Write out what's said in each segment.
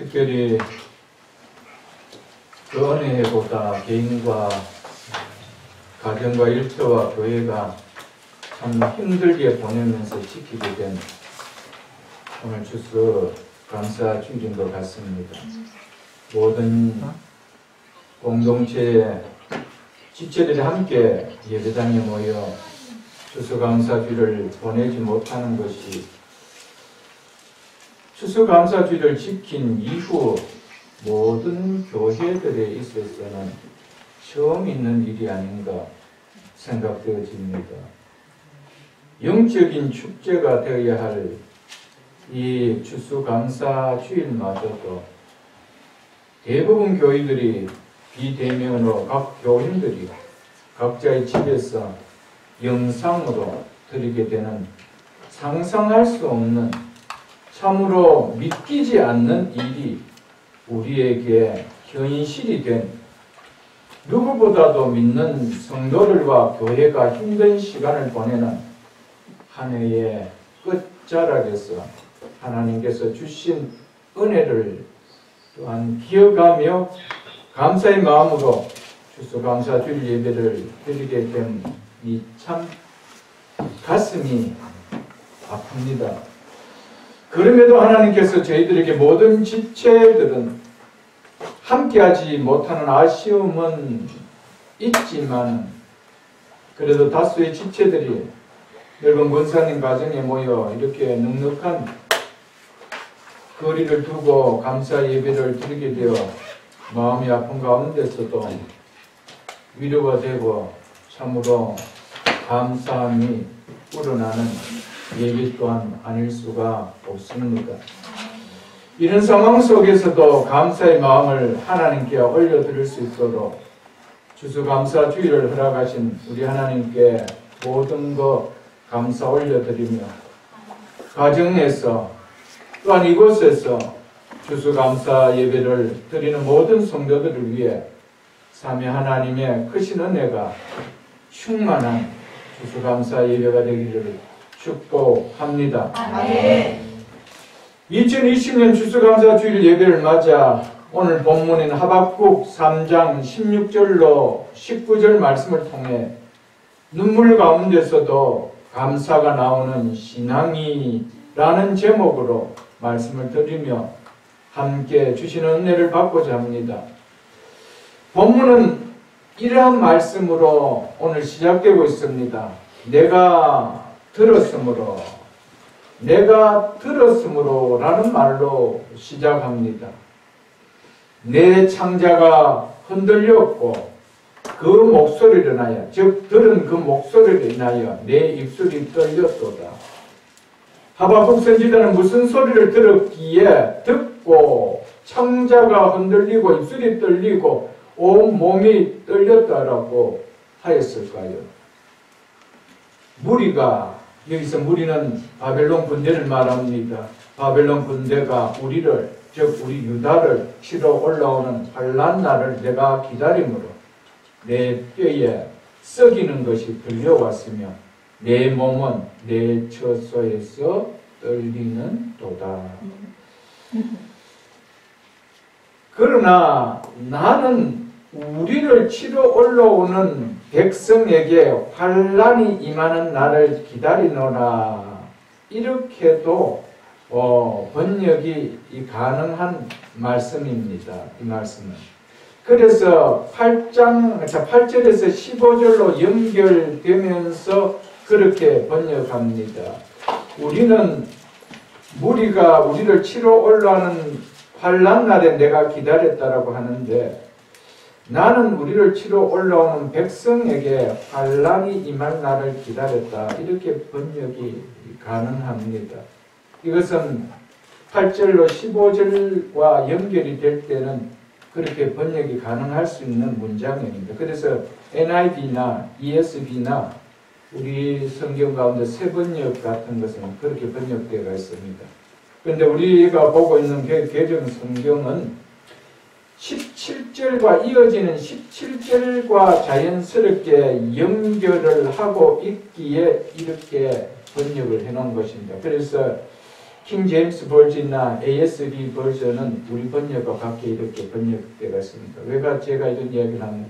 특별히 그 어느 해보다 개인과 가정과 일터와 교회가 참 힘들게 보내면서 지키게 된 오늘 추수 감사 주일인 것 같습니다. 모든 공동체의 지체들이 함께 예배당에 모여 추수감사주일을 보내지 못하는 것이 추수감사주일을 지킨 이후 모든 교회들에 있어서는 처음 있는 일이 아닌가 생각되어집니다. 영적인 축제가 되어야 할 이 추수감사주일마저도 대부분 교회들이 비대면으로 각 교인들이 각자의 집에서 영상으로 드리게 되는 상상할 수 없는 참으로 믿기지 않는 일이 우리에게 현실이 된 누구보다도 믿는 성도들과 교회가 힘든 시간을 보내는 한 해의 끝자락에서 하나님께서 주신 은혜를 또한 기억하며 감사의 마음으로 추수감사주일 예배를 드리게 된 이 참 가슴이 아픕니다. 그럼에도 하나님께서 저희들에게 모든 지체들은 함께하지 못하는 아쉬움은 있지만 그래도 다수의 지체들이 넓은 권사님 가정에 모여 이렇게 넉넉한 거리를 두고 감사 예배를 드리게 되어 마음이 아픈 가운데서도 위로가 되고 참으로 감사함이 우러나는 예배 또한 아닐 수가 없습니다. 이런 상황 속에서도 감사의 마음을 하나님께 올려드릴 수 있도록 추수감사주일을 허락하신 우리 하나님께 모든 것 감사 올려드리며 가정에서 또한 이곳에서 추수감사 예배를 드리는 모든 성도들을 위해 삼위 하나님의 크신 은혜가 충만한 추수감사 예배가 되기를 축복합니다. 아멘. 2020년 추수감사주일 예배를 맞아 오늘 본문인 하박국 3장 16절로 19절 말씀을 통해 눈물 가운데서도 감사가 나오는 신앙이라는 제목으로 말씀을 드리며 함께 주시는 은혜를 받고자 합니다. 본문은 이러한 말씀으로 오늘 시작되고 있습니다. 내가 들었으므로 라는 말로 시작합니다. 내 창자가 흔들렸고 그 목소리를 인하여 즉 들은 그 목소리를 인하여 내 입술이 떨렸도다. 하박국 선지자는 무슨 소리를 들었기에 듣고 창자가 흔들리고 입술이 떨리고 온 몸이 떨렸다라고 하였을까요? 무리가, 여기서 무리는 바벨론 군대를 말합니다. 바벨론 군대가 우리를, 즉 우리 유다를 치러 올라오는 환난 날을 내가 기다림으로 내 뼈에 썩이는 것이 들려왔으며 내 몸은 내 처소에서 떨리는 도다. 그러나 나는 우리를 치러 올라오는 백성에게 환난이 임하는 날을 기다리노라. 이렇게도 번역이 가능한 말씀입니다. 이 말씀은. 그래서 8절에서 15절로 연결되면서 그렇게 번역합니다. 우리는 무리가 우리를 치러 올라오는 환난 날에 내가 기다렸다라고 하는데 나는 우리를 치러 올라오는 백성에게 환난이 임할 날을 기다렸다. 이렇게 번역이 가능합니다. 이것은 8절로 15절과 연결이 될 때는 그렇게 번역이 가능할 수 있는 문장입니다. 그래서 NIV나 ESV나 우리 성경 가운데 새 번역 같은 것은 그렇게 번역되어 있습니다. 그런데 우리가 보고 있는 개정 성경은 17절과 이어지는 17절과 자연스럽게 연결을 하고 있기에 이렇게 번역을 해놓은 것입니다. 그래서 킹 제임스 버전이나 ASB 버전은 우리 번역과 같게 이렇게 번역되어 있습니다. 왜 제가 이런 이야기를 하면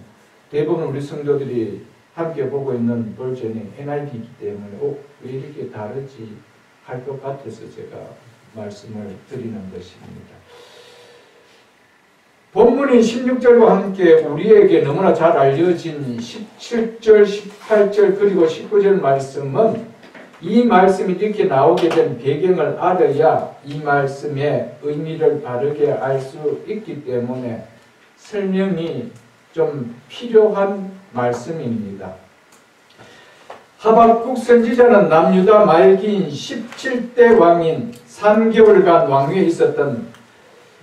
대부분 우리 성도들이 함께 보고 있는 버전이 NIV이기 때문에 왜 이렇게 다르지 할 것 같아서 제가 말씀을 드리는 것입니다. 본문인 16절과 함께 우리에게 너무나 잘 알려진 17절, 18절 그리고 19절 말씀은 이 말씀이 이렇게 나오게 된 배경을 알아야 이 말씀의 의미를 바르게 알 수 있기 때문에 설명이 좀 필요한 말씀입니다. 하박국 선지자는 남유다 말기인 17대 왕인 3개월간 왕위에 있었던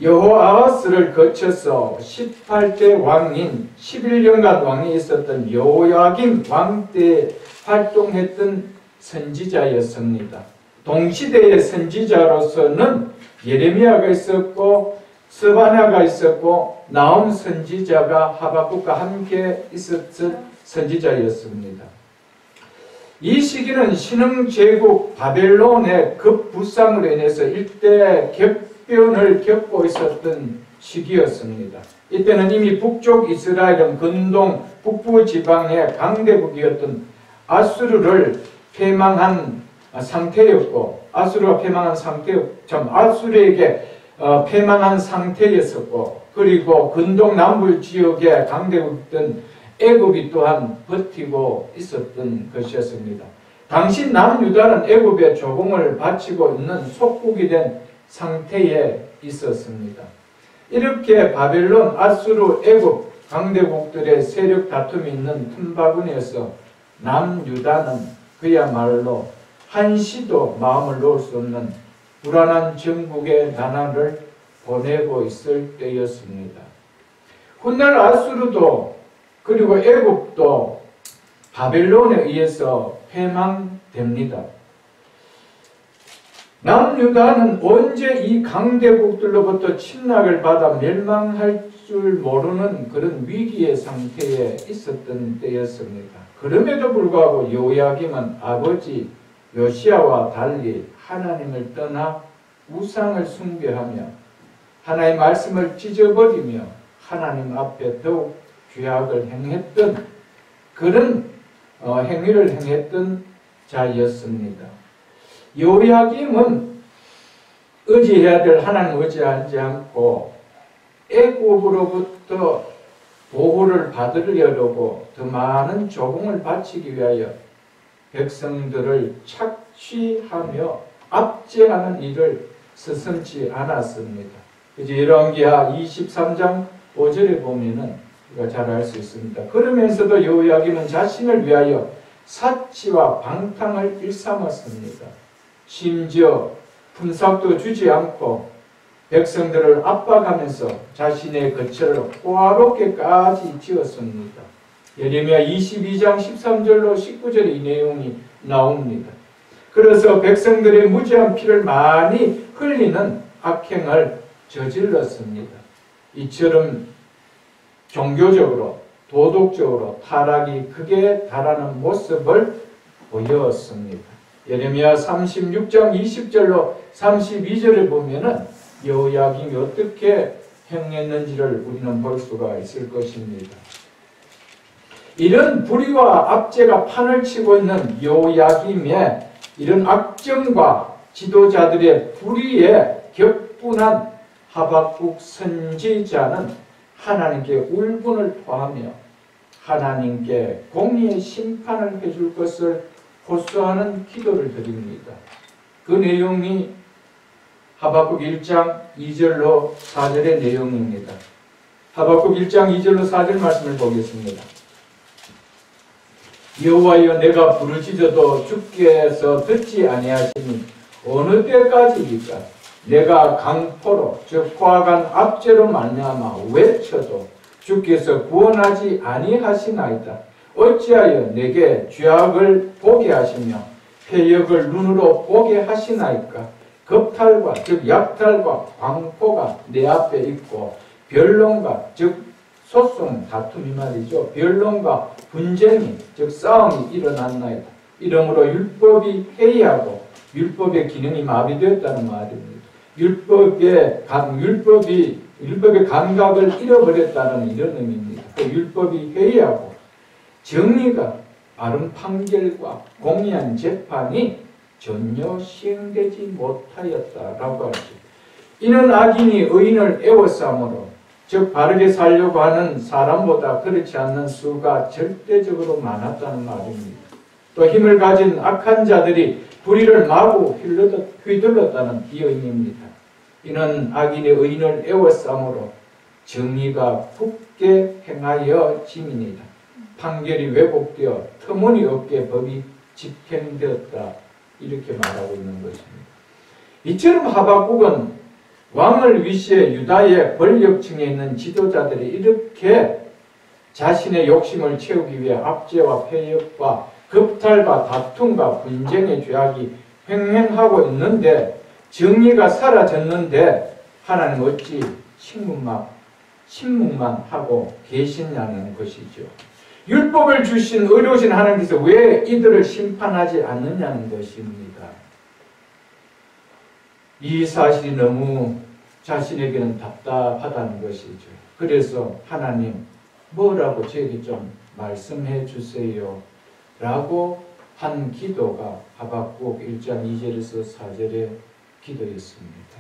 여호아하스를 거쳐서 18대 왕인 11년간 왕위에 있었던 여호야김 왕 때 활동했던 선지자였습니다. 동시대의 선지자로서는 예레미야가 있었고 스바냐가 있었고 나훔 선지자가 하박국과 함께 있었던 선지자였습니다. 이 시기는 신흥제국 바벨론의 급부상으로 인해서 일대 격변을 겪고 있었던 시기였습니다. 이때는 이미 북쪽 이스라엘은 근동 북부 지방의 강대국이었던 아수르를 패망한 상태였고, 아수르가 패망한 아수르에게 패망한 상태였었고, 그리고 근동 남부 지역의 강대국이던 애굽이 또한 버티고 있었던 것이었습니다. 당시 남유다는 애굽의 조공을 바치고 있는 속국이 된 상태에 있었습니다. 이렇게 바벨론, 아수르, 애굽 강대국들의 세력 다툼이 있는 틈바구니에서 남유다는 그야말로 한시도 마음을 놓을 수 없는 불안한 정국의 나날을 보내고 있을 때였습니다. 훗날 아수르도 그리고 애굽도 바벨론에 의해서 패망됩니다. 남유다는 언제 이 강대국들로부터 침략을 받아 멸망할 줄 모르는 그런 위기의 상태에 있었던 때였습니다. 그럼에도 불구하고 여호야김은 아버지 요시야와 달리 하나님을 떠나 우상을 숭배하며 하나님의 말씀을 찢어버리며 하나님 앞에 더욱 죄악을 행했던 그런 행위를 행했던 자였습니다. 여호야김은 의지해야 될 하나님을 의지하지 않고 애굽으로부터 보호를 받으려고 더 많은 조공을 바치기 위하여 백성들을 착취하며 압제하는 일을 서슴지 않았습니다. 이제 열왕기하 23장 5절에 보면은 우리가 잘 알 수 있습니다. 그러면서도 여호야김은 자신을 위하여 사치와 방탕을 일삼았습니다. 심지어 품삯도 주지 않고 백성들을 압박하면서 자신의 거처를 호화롭게까지 지었습니다. 예레미야 22장 13절로 19절에 이 내용이 나옵니다. 그래서 백성들의 무지한 피를 많이 흘리는 악행을 저질렀습니다. 이처럼 종교적으로 도덕적으로 타락이 크게 달하는 모습을 보였습니다. 예레미야 36장 20절로 32절에 보면은 여호야김이 어떻게 행했는지를 우리는 볼 수가 있을 것입니다. 이런 불의와 압제가 판을 치고 있는 여호야김의 이런 악정과 지도자들의 불의에 격분한 하박국 선지자는 하나님께 울분을 토하며 하나님께 공의의 심판을 해줄 것을 호소하는 기도를 드립니다. 그 내용이 하박국 1장 2절로 4절의 내용입니다. 하박국 1장 2절로 4절 말씀을 보겠습니다. 여호와여, 내가 부르짖어도 주께서 듣지 아니하시니 어느 때까지입니까? 내가 강포로 즉 화간 압제로 말미암아 외쳐도 주께서 구원하지 아니하시나이다. 어찌하여 내게 죄악을 보게 하시며 패역을 눈으로 보게 하시나이까? 겁탈과 즉 약탈과 광포가 내 앞에 있고 변론과 즉 소송 다툼이 말이죠. 변론과 분쟁이 즉 싸움이 일어났나이다. 이러므로 율법이 해이하고 율법의 기능이 마비되었다는 말입니다. 율법의 감각을 잃어버렸다는 이런 의미입니다. 또 율법이 회의하고 정의가 바른 판결과 공의한 재판이 전혀 시행되지 못하였다라고 하죠. 이는 악인이 의인을 애워싸므로, 즉 바르게 살려고 하는 사람보다 그렇지 않는 수가 절대적으로 많았다는 말입니다. 또 힘을 가진 악한 자들이 불의를 마구 휘둘렀다는 이 의미입니다. 이는 악인이 의인을 애워싸므로 정의가 굳게 행하여 짐이니라. 판결이 왜곡되어 터무니없게 법이 집행되었다. 이렇게 말하고 있는 것입니다. 이처럼 하박국은 왕을 위시해 유다의 권력층에 있는 지도자들이 이렇게 자신의 욕심을 채우기 위해 압제와 폐역과 겁탈과 다툼과 분쟁의 죄악이 횡행하고 있는데, 정의가 사라졌는데 하나님 어찌 침묵만 하고 계시냐는 것이죠. 율법을 주신 의로우신 하나님께서 왜 이들을 심판하지 않느냐는 것입니다. 이 사실이 너무 자신에게는 답답하다는 것이죠. 그래서 하나님 뭐라고 저에게 좀 말씀해 주세요 라고 한 기도가 하박국 1장 2절에서 4절의 기도였습니다.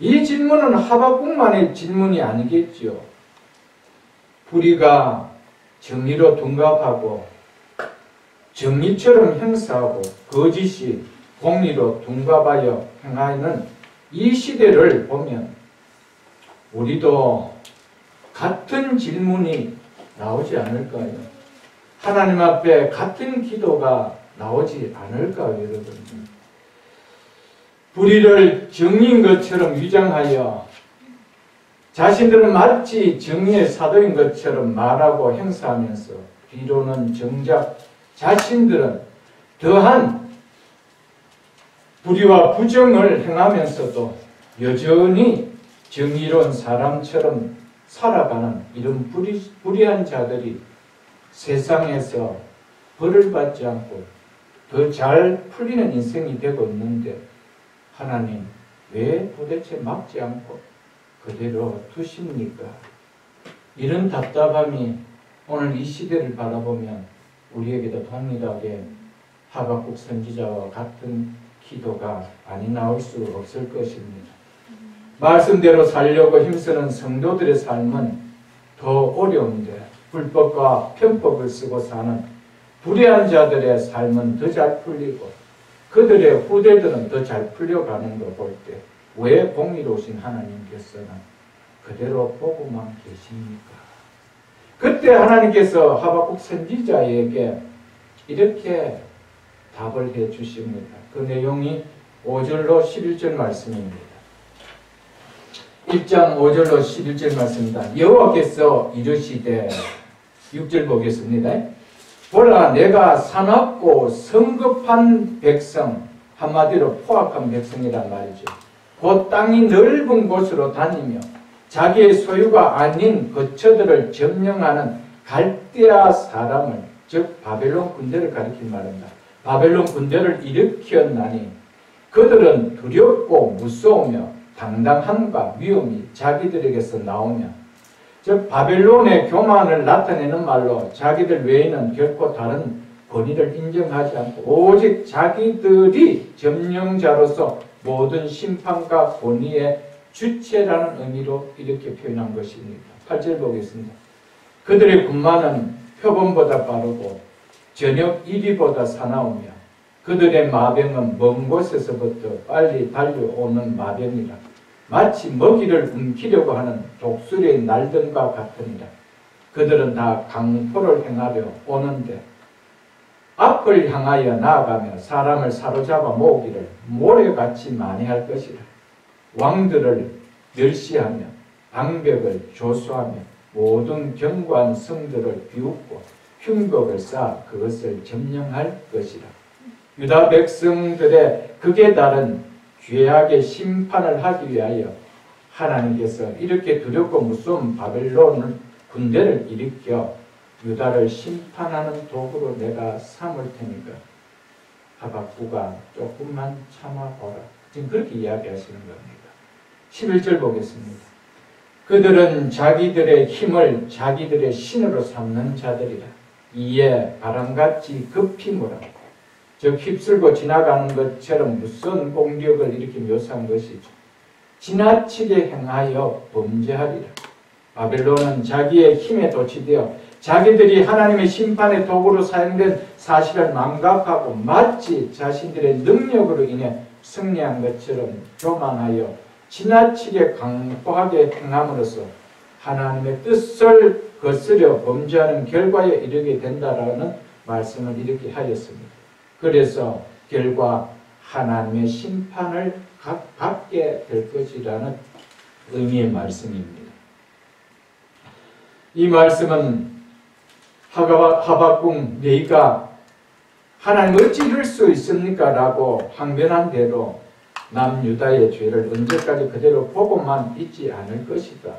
이 질문은 하박국만의 질문이 아니겠지요. 불의가 정의로 둔갑하고 정의처럼 행사하고 거짓이 공리로 둔갑하여 행하는 이 시대를 보면 우리도 같은 질문이 나오지 않을까요? 하나님 앞에 같은 기도가 나오지 않을까요, 여러분? 불의를 정의인 것처럼 위장하여 자신들은 마치 정의의 사도인 것처럼 말하고 행사하면서 뒤로는 정작 자신들은 더한 불의와 부정을 행하면서도 여전히 정의로운 사람처럼 살아가는 이런 불의한 자들이 세상에서 벌을 받지 않고 더 잘 풀리는 인생이 되고 있는데, 하나님 왜 도대체 막지 않고 그대로 두십니까? 이런 답답함이 오늘 이 시대를 바라보면 우리에게도 동일하게 하박국 선지자와 같은 기도가 많이 나올 수 없을 것입니다. 말씀대로 살려고 힘쓰는 성도들의 삶은 더 어려운데, 불법과 편법을 쓰고 사는 불의한 자들의 삶은 더 잘 풀리고 그들의 후대들은 더 잘 풀려가는 걸 볼 때 왜 공의로우신 하나님께서는 그대로 보고만 계십니까? 그때 하나님께서 하박국 선지자에게 이렇게 답을 해 주십니다. 그 내용이 5절로 11절 말씀입니다. 1장 5절로 11절 말씀입니다. 여호와께서 이르시되, 6절 보겠습니다. 보라, 내가 사납고 성급한 백성, 한마디로 포악한 백성이란 말이죠. 곧 땅이 넓은 곳으로 다니며 자기의 소유가 아닌 거처들을 점령하는 갈대아 사람을, 즉 바벨론 군대를 가리킨 말입니다. 바벨론 군대를 일으켰나니 그들은 두렵고 무서우며 당당함과 위엄이 자기들에게서 나오며, 즉 바벨론의 교만을 나타내는 말로 자기들 외에는 결코 다른 권위를 인정하지 않고 오직 자기들이 점령자로서 모든 심판과 권위의 주체라는 의미로 이렇게 표현한 것입니다. 8절 보겠습니다. 그들의 군마는 표범보다 빠르고 저녁 이리보다 사나우며 그들의 마병은 먼 곳에서부터 빨리 달려오는 마병이라. 마치 먹이를 움키려고 하는 독수리의 날등과 같으니라. 그들은 다 강포를 행하려 오는데 앞을 향하여 나아가며 사람을 사로잡아 모으기를 모래같이 많이 할 것이라. 왕들을 멸시하며 방백을 조소하며 모든 견고한 성들을 비웃고 흉벽을 쌓아 그것을 점령할 것이라. 유다 백성들의 극에 달한 죄악의 심판을 하기 위하여 하나님께서 이렇게 두렵고 무서운 바벨론 군대를 일으켜 유다를 심판하는 도구로 내가 삼을 테니까 하박구가 조금만 참아보라. 지금 그렇게 이야기하시는 겁니다. 11절 보겠습니다. 그들은 자기들의 힘을 자기들의 신으로 삼는 자들이라. 이에 바람같이 급히 몰아 즉 휩쓸고 지나가는 것처럼 무슨 공격을 이렇게 묘사한 것이죠. 지나치게 행하여 범죄하리라. 바벨론은 자기의 힘에 도취되어 자기들이 하나님의 심판의 도구로 사용된 사실을 망각하고 마치 자신들의 능력으로 인해 승리한 것처럼 교만하여 지나치게 강포하게 행함으로써 하나님의 뜻을 거스려 범죄하는 결과에 이르게 된다라는 말씀을 이렇게 하였습니다. 그래서 결과 하나님의 심판을 받게 될 것이라는 의미의 말씀입니다. 이 말씀은 하박국 너희가 하나님 어찌 이럴 수 있습니까? 라고 항변한 대로 남유다의 죄를 언제까지 그대로 보고만 있지 않을 것이다.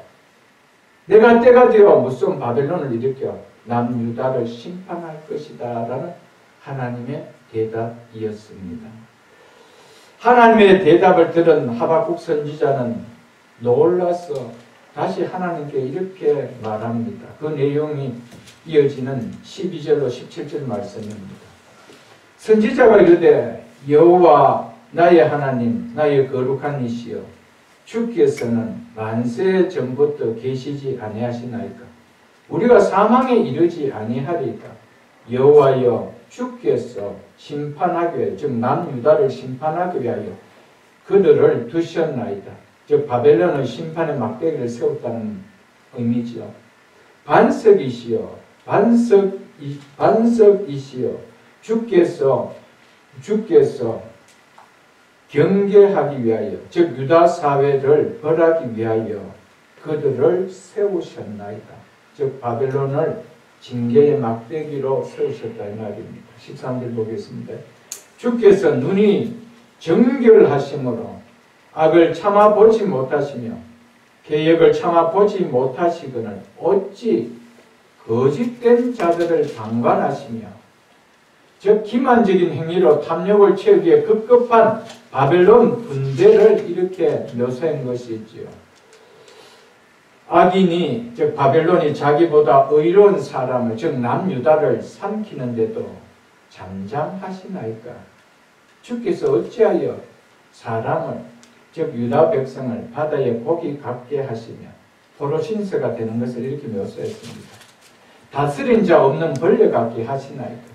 내가 때가 되어 무슨 바벨론을 일으켜 남유다를 심판할 것이다 라는 하나님의 대답이었습니다. 하나님의 대답을 들은 하박국 선지자는 놀라서 다시 하나님께 이렇게 말합니다. 그 내용이 이어지는 12절로 17절 말씀입니다. 선지자가 이르되 여호와 나의 하나님 나의 거룩한 이시여 주께서는 만세 전부터 계시지 아니하시나이까. 우리가 사망에 이르지 아니하리이까. 여호와여 주께서 심판하기 위하여 즉 남유다를 심판하기 위하여 그들을 두셨나이다. 즉 바벨론의 심판의 막대기를 세웠다는 의미지요. 반석이시여 반석이시여 주께서 경계하기 위하여 즉 유다 사회를 벌하기 위하여 그들을 세우셨나이다. 즉 바벨론을 징계의 막대기로 세우셨다 이 말입니다. 13절 보겠습니다. 주께서 눈이 정결하심으로 악을 참아보지 못하시며 계획을 참아보지 못하시거늘 어찌 거짓된 자들을 방관하시며 즉 기만적인 행위로 탐욕을 채우기 위해 급급한 바벨론 군대를 이렇게 묘사한 것이지요. 악인이 즉 바벨론이 자기보다 의로운 사람을 즉 남유다를 삼키는데도 잠잠하시나이까. 주께서 어찌하여 사람을 즉 유다 백성을 바다에 고기 같게 하시며 포로 신세가 되는 것을 이렇게 묘사했습니다. 다스린 자 없는 벌레 같게 하시나이까.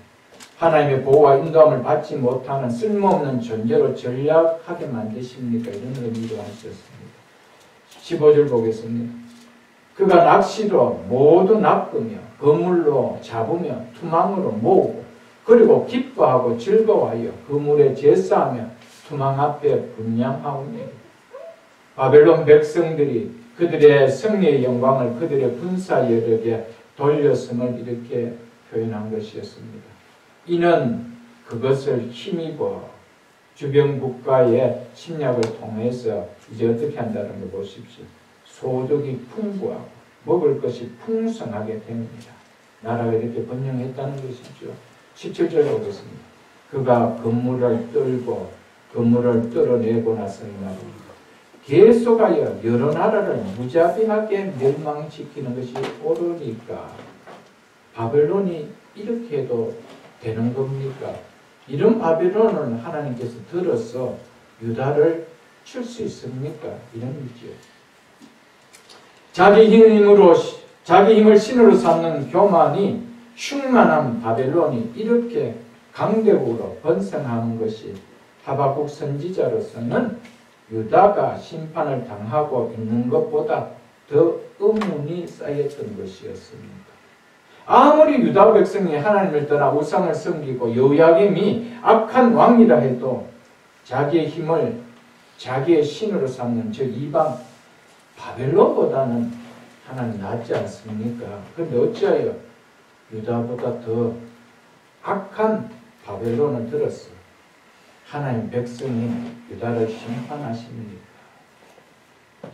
하나님의 보호와 인도함을 받지 못하는 쓸모없는 존재로 전락하게 만드십니까? 이런 의미로 하셨습니다. 15절 보겠습니다. 그가 낚시로 모두 낚으며 그물로 잡으며 투망으로 모으고 그리고 기뻐하고 즐거워하여 그물에 제사하며 투망 앞에 분향하오니 바벨론 백성들이 그들의 승리의 영광을 그들의 군사 여력에 돌렸음을 이렇게 표현한 것이었습니다. 이는 그것을 힘입어 주변 국가의 침략을 통해서 이제 어떻게 한다는 걸 보십시오. 소득이 풍부하고 먹을 것이 풍성하게 됩니다. 나라가 이렇게 번영했다는 것이죠. 17절에 오겠습니다. 그가 건물을 떨고 건물을 뚫어내고 나서 이 말입니다. 계속하여 여러 나라를 무자비하게 멸망시키는 것이 옳으니까 바벨론이 이렇게 해도 되는 겁니까? 이런 바벨론을 하나님께서 들어서 유다를 칠 수 있습니까? 이런 일이죠. 자기 힘을 신으로 삼는 교만이 충만한 바벨론이 이렇게 강대국으로 번성하는 것이 하박국 선지자로서는 유다가 심판을 당하고 있는 것보다 더 의문이 쌓였던 것이었습니다. 아무리 유다 백성이 하나님을 떠나 우상을 섬기고 여호야김이 악한 왕이라 해도 자기의 힘을 자기의 신으로 삼는 즉 이방 바벨론보다는 하나님 낫지 않습니까? 그런데 어찌하여 유다보다 더 악한 바벨론을 들었어 하나님 백성이 유다를 심판하십니까?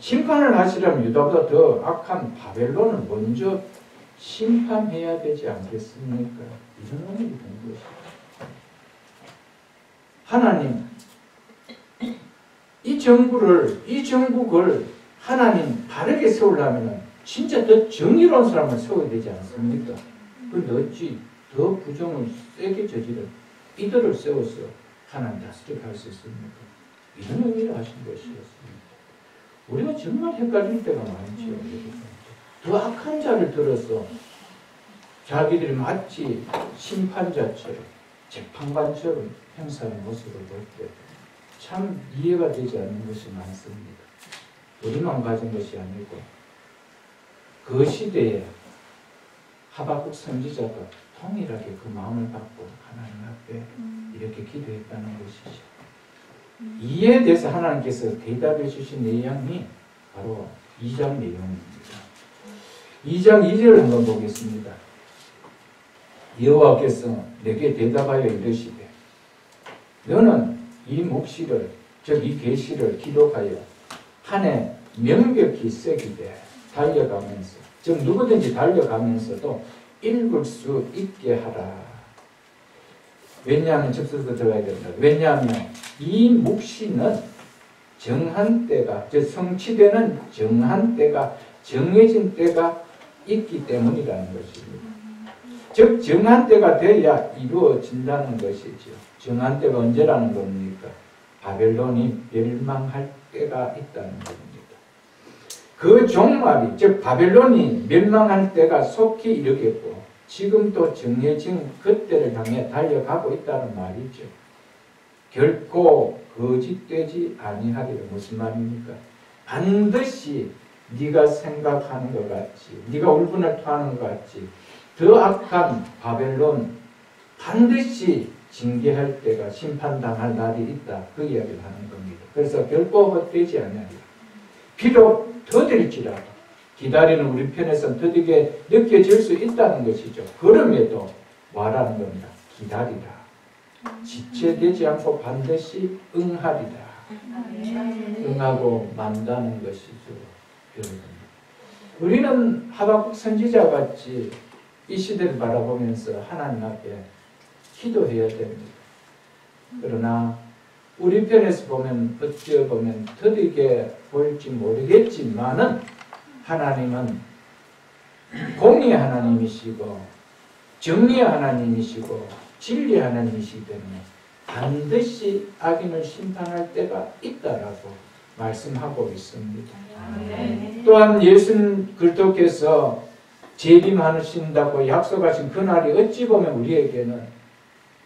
심판을 하시려면 유다보다 더 악한 바벨론을 먼저 심판해야 되지 않겠습니까? 이런 의미가 된 것입니다. 하나님, 이 정국을 하나님 바르게 세우려면 진짜 더 정의로운 사람을 세워야 되지 않습니까? 그런데 어찌 더 부정을 세게 저지른 이들을 세워서 하나님 다스리게 할 수 있습니까? 이런 의미를 하신 것이었습니다. 우리가 정말 헷갈릴 때가 많지요. 더 악한 자를 들어서 자기들이 마치 심판자처럼 재판관처럼 행사하는 모습을 볼 때 참 이해가 되지 않는 것이 많습니다. 우리만 가진 것이 아니고 그 시대에 하박국 선지자가 동일하게 그 마음을 갖고 하나님 앞에 이렇게 기도했다는 것이죠. 이에 대해서 하나님께서 대답해 주신 내용이 바로 2장 내용입니다. 2장 2절을 한번 보겠습니다. 여호와께서 내게 대답하여 이르시되 너는 이 묵시를 즉 이 계시를 기록하여 한 해 명백히 새기되 달려가면서 즉 누구든지 달려가면서도 읽을 수 있게 하라. 왜냐하면 접속도 들어가야 된다. 왜냐하면 이 묵시는 정한 때가 즉 성취되는 정한 때가 정해진 때가 있기 때문이라는 것입니다. 즉 정한 때가 돼야 이루어진다는 것이죠. 정한 때가 언제라는 겁니까? 바벨론이 멸망할 때가 있다는 겁니다. 그 종말이 즉 바벨론이 멸망할 때가 속히 이르겠고 지금 또 정해진 그때를 향해 달려가고 있다는 말이죠. 결코 거짓되지 아니하리라. 무슨 말입니까? 반드시 네가 생각하는 것 같이 네가 울분을 토하는 것 같이 더 악한 바벨론 반드시 징계할 때가 심판당할 날이 있다. 그 이야기를 하는 겁니다. 그래서 결코 헛되지 아니하리라. 비록 더딜지라도 기다리는 우리 편에서는 더디게 느껴질 수 있다는 것이죠. 그럼에도 뭐라는 겁니다. 기다리라. 지체되지 않고 반드시 응하리라. 응하고 만다는 것이죠. 여러분. 우리는 하박국 선지자같이 이 시대를 바라보면서 하나님 앞에 기도해야 됩니다. 그러나 우리 편에서 보면 어찌 보면 더디게 보일지 모르겠지만은 하나님은 공의의 하나님이시고 정의의 하나님이시고 진리의 하나님이시기 때문에 반드시 악인을 심판할 때가 있다라고 말씀하고 있습니다. 또한 예수님 그리스도께서 재림하신다고 약속하신 그날이 어찌 보면 우리에게는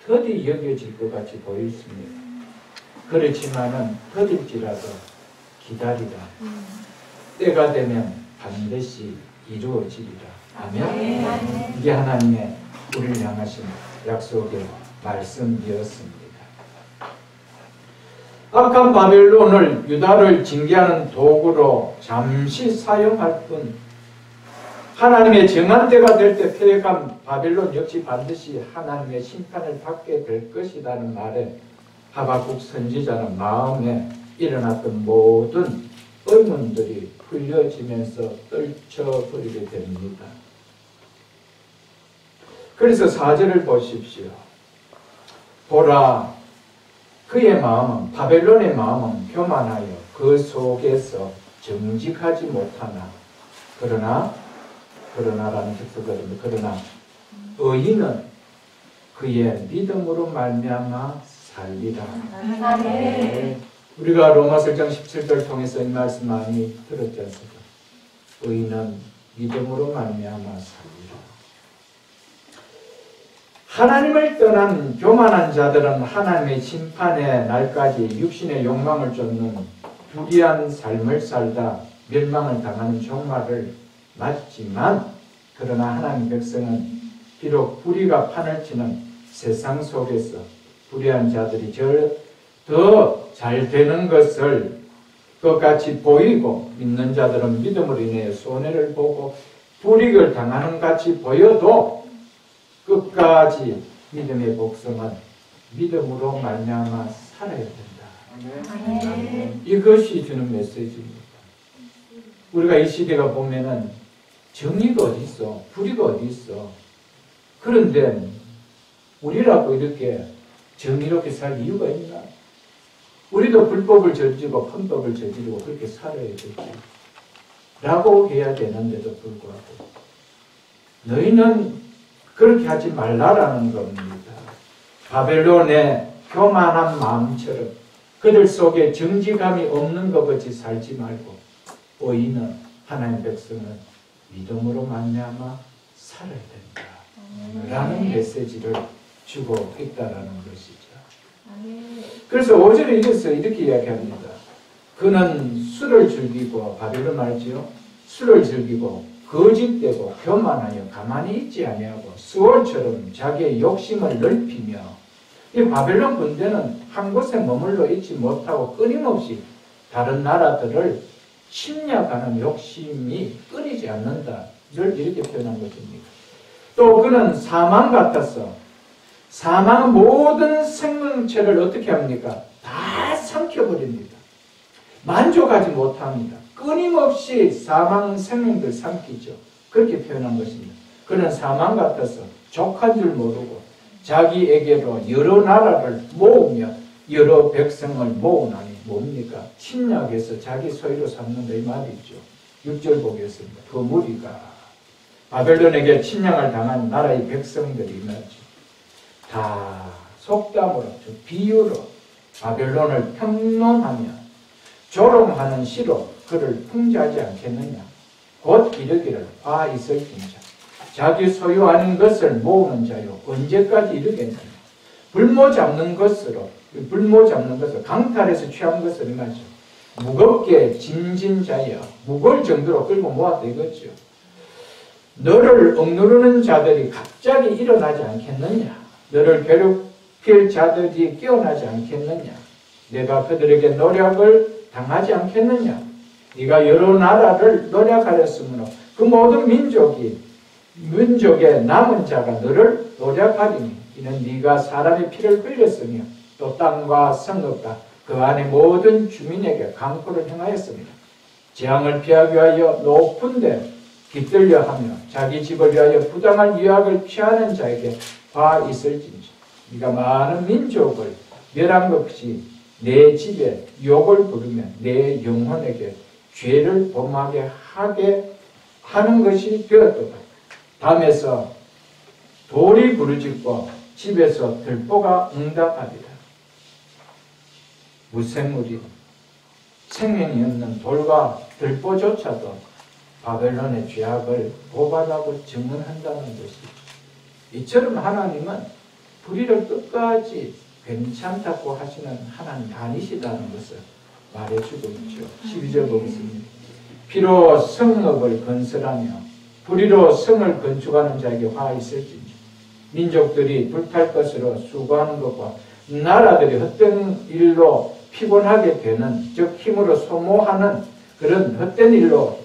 더디 여겨질 것 같이 보였습니다. 그렇지만은 더딜지라도 기다리라. 때가 되면 반드시 이루어지리라. 아멘. 이게 하나님의 우리를 향하신 약속의 말씀이었습니다. 악한 바벨론을 유다를 징계하는 도구로 잠시 사용할 뿐 하나님의 정한 때가 될 때 패역한 바벨론 역시 반드시 하나님의 심판을 받게 될 것이라는 말에 하박국 선지자는 마음에 일어났던 모든 의문들이 풀려지면서 떨쳐버리게 됩니다. 그래서 4절을 보십시오. 보라, 그의 마음은 바벨론의 마음은 교만하여 그 속에서 정직하지 못하나 그러나라는 text거든요. 그러나 의인은 그의 믿음으로 말미암아 살리라. 네. 우리가 로마서 1장 17절 통해서 이 말씀 많이 들었지 않습니까? 의인은 믿음으로 말미암아 살리라. 하나님을 떠난 교만한 자들은 하나님의 심판의 날까지 육신의 욕망을 쫓는 불의한 삶을 살다 멸망을 당하는 종말을 맞지만 그러나 하나님 백성은 비록 불의가 판을 치는 세상 속에서 불의한 자들이 더 잘 되는 것을 끝같이 보이고 믿는 자들은 믿음으로 인해 손해를 보고 불이익을 당하는 같이 보여도 끝까지 믿음의 복성은 믿음으로 말미암아 살아야 된다. 이것이 주는 메시지입니다. 우리가 이 시대가 보면은 정의가 어디 있어? 불의가 어디 있어? 그런데 우리라고 이렇게 정의롭게 살 이유가 있나? 우리도 불법을 저지르고 편법을 저지르고 그렇게 살아야 되지. 라고 해야 되는데도 불구하고 너희는 그렇게 하지 말라라는 겁니다. 바벨론의 교만한 마음처럼 그들 속에 정직함이 없는 것 같이 살지 말고 너희는 하나님 백성은 믿음으로 말미암아 살아야 된다. 라는 메시지를 주고 있다라는 것이죠. 그래서 5절에 이렇게 이야기합니다. 그는 술을 즐기고 바벨론 알지요? 술을 즐기고 거짓되고 교만하여 가만히 있지 아니하고 수월처럼 자기의 욕심을 넓히며 이 바벨론 군대는 한 곳에 머물러 있지 못하고 끊임없이 다른 나라들을 침략하는 욕심이 끊이지 않는다. 늘 이렇게 표현한 것입니다. 또 그는 사망 같아서 사망은 모든 생명체를 어떻게 합니까? 다 삼켜버립니다. 만족하지 못합니다. 끊임없이 사망 생명들 삼키죠. 그렇게 표현한 것입니다. 그는 사망 같아서 족한 줄 모르고 자기에게로 여러 나라를 모으며 여러 백성을 모으나니 뭡니까? 침략해서 자기 소유로 삼는다 이 말이죠. 6절 보겠습니다. 그 무리가 바벨론에게 침략을 당한 나라의 백성들이 말이죠. 다 속담으로 비유로 바벨론을 평론하며 조롱하는 시로 그를 풍자하지 않겠느냐. 곧 이르기를 있을진자 자기 소유 아닌 것을 모으는 자요 언제까지 이르겠느냐. 불모 잡는 것으로 강탈해서 취한 것을 말이죠. 무겁게 짐진 자여 무거울 정도로 끌고 모았다 이거죠. 너를 억누르는 자들이 갑자기 일어나지 않겠느냐. 너를 괴롭힐 자들이 깨어나지 않겠느냐. 내가 그들에게 노력을 당하지 않겠느냐. 네가 여러 나라를 노력하였으므로 그 모든 민족의 남은 자가 너를 노력하리니 이는 네가 사람의 피를 흘렸으며 또 땅과 성읍과 그 안에 모든 주민에게 강포를 행하였습니다. 재앙을 피하기 위하여 높은 데 깃들려 하며 자기 집을 위하여 부당한 유학을 취하는 자에게 화 있을진지 네가 많은 민족을 멸한 것이 내 집에 욕을 부르며 내 영혼에게 죄를 범하게 하게 하는 것이 되었도다. 담에서 돌이 부르짖고 집에서 들보가 응답하리라. 무생물이 생명이 없는 돌과 들보조차도 바벨론의 죄악을 고발하고 증언한다는 것이죠. 이처럼 하나님은 불의를 끝까지 괜찮다고 하시는 하나님이 아니시다는 것을 말해주고 있죠. 12절 보겠습니다. 피로 성읍을 건설하며 불의로 성을 건축하는 자에게 화 있을진지 민족들이 불탈 것으로 수고하는 것과 나라들이 헛된 일로 피곤하게 되는 즉 힘으로 소모하는 그런 헛된 일로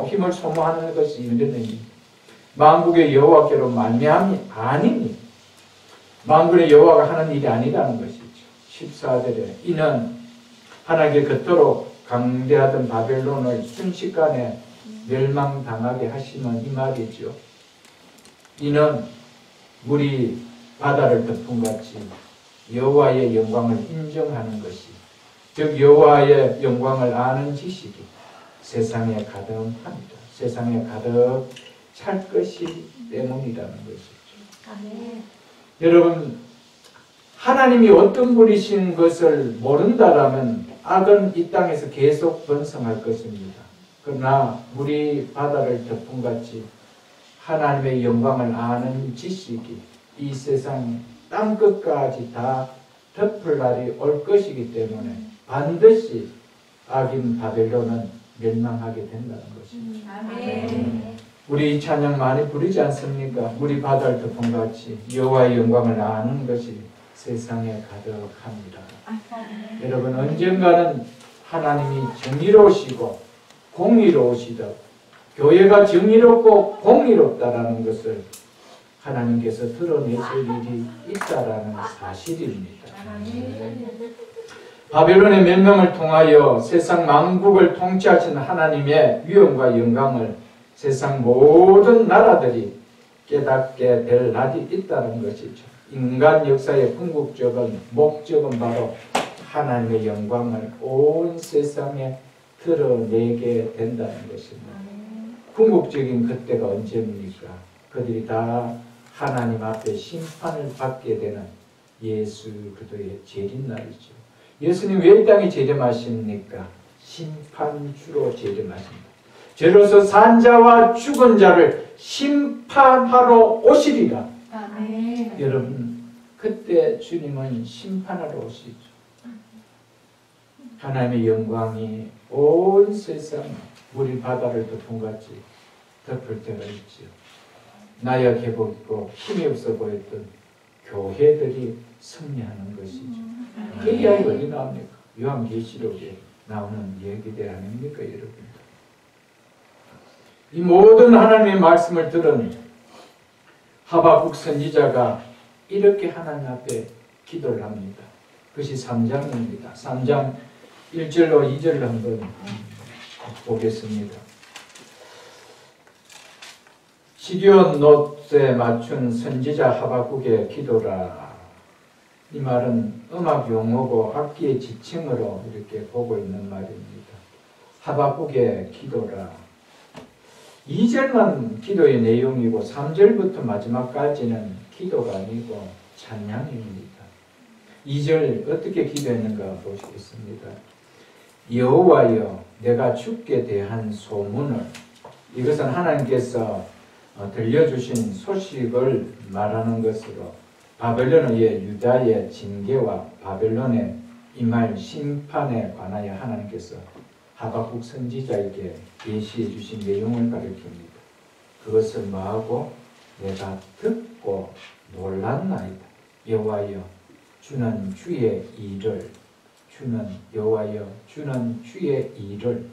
힘을 소모하는 것이 이르느니 만국의 여호와께로 말미암이 아니니 만군의 여호와가 하는 일이 아니라는 것이죠. 14절에 이는 하나님께 그토록 강대하던 바벨론을 순식간에 멸망당하게 하시는 이 말이죠. 이는 물이 바다를 덮음같이 여호와의 영광을 인정하는 것이 즉 여호와의 영광을 아는 지식이 세상에 가득합니다. 세상에 가득 찰 것이 때문이라는 것이죠. 아멘. 여러분 하나님이 어떤 분이신 것을 모른다라면 악은 이 땅에서 계속 번성할 것입니다. 그러나 물이 바다를 덮음같이 하나님의 영광을 아는 지식이 이 세상 땅끝까지 다 덮을 날이 올 것이기 때문에 반드시 악인 바벨론은 멸망하게 된다는 것이죠. 아멘. 우리 이 찬양 많이 부르지 않습니까? 물이 바다를 덮음같이 여호와의 영광을 아는 것이 세상에 가득합니다. 여러분 언젠가는 하나님이 정의로우시고 공의로우시다. 교회가 정의롭고 공의롭다라는 것을 하나님께서 드러내실 일이 있다라는 사실입니다. 바벨론의 멸망을 통하여 세상 만국을 통치하시는 하나님의 위엄과 영광을 세상 모든 나라들이 깨닫게 될 날이 있다는 것이죠. 인간 역사의 궁극적인 목적은 바로 하나님의 영광을 온 세상에 드러내게 된다는 것입니다. 궁극적인 그때가 언제입니까? 그들이 다 하나님 앞에 심판을 받게 되는 예수 그리스도의 재림날이죠. 예수님 왜 이 땅에 재림하십니까? 심판주로 재림하십니다. 저로서 산 자와 죽은 자를 심판하러 오시리라. 아멘. 여러분, 그때 주님은 심판하러 오시죠. 하나님의 영광이 온 세상 물이 바다를 덮은같이 덮을 때가 있지요. 나약해 보이고 힘이 없어 보였던 교회들이 승리하는 것이죠. 그 이야기가 어디 나옵니까? 요한계시록에 나오는 얘기들 아닙니까, 여러분? 이 모든 하나님의 말씀을 들은 하박국 선지자가 이렇게 하나님 앞에 기도를 합니다. 그것이 3장입니다. 3장 1절로 2절을 한번 보겠습니다. 시리온 놋에 맞춘 선지자 하박국의 기도라. 이 말은 음악 용어고 악기의 지칭으로 이렇게 보고 있는 말입니다. 하박국의 기도라. 2절만 기도의 내용이고 3절부터 마지막까지는 기도가 아니고 찬양입니다. 2절 어떻게 기도했는가 보시겠습니다. 여호와여, 내가 주께 대한 소문을, 이것은 하나님께서 들려주신 소식을 말하는 것으로 바벨론의 유다의 징계와 바벨론의 임할 심판에 관하여 하나님께서 하박국 선지자에게 계시해 주신 내용을 가리킵니다. 그것을 뭐하고? 내가 듣고 놀랐나이다. 여호와여, 주는 주의 일을, 주는 여호와여, 주는 주의 일을,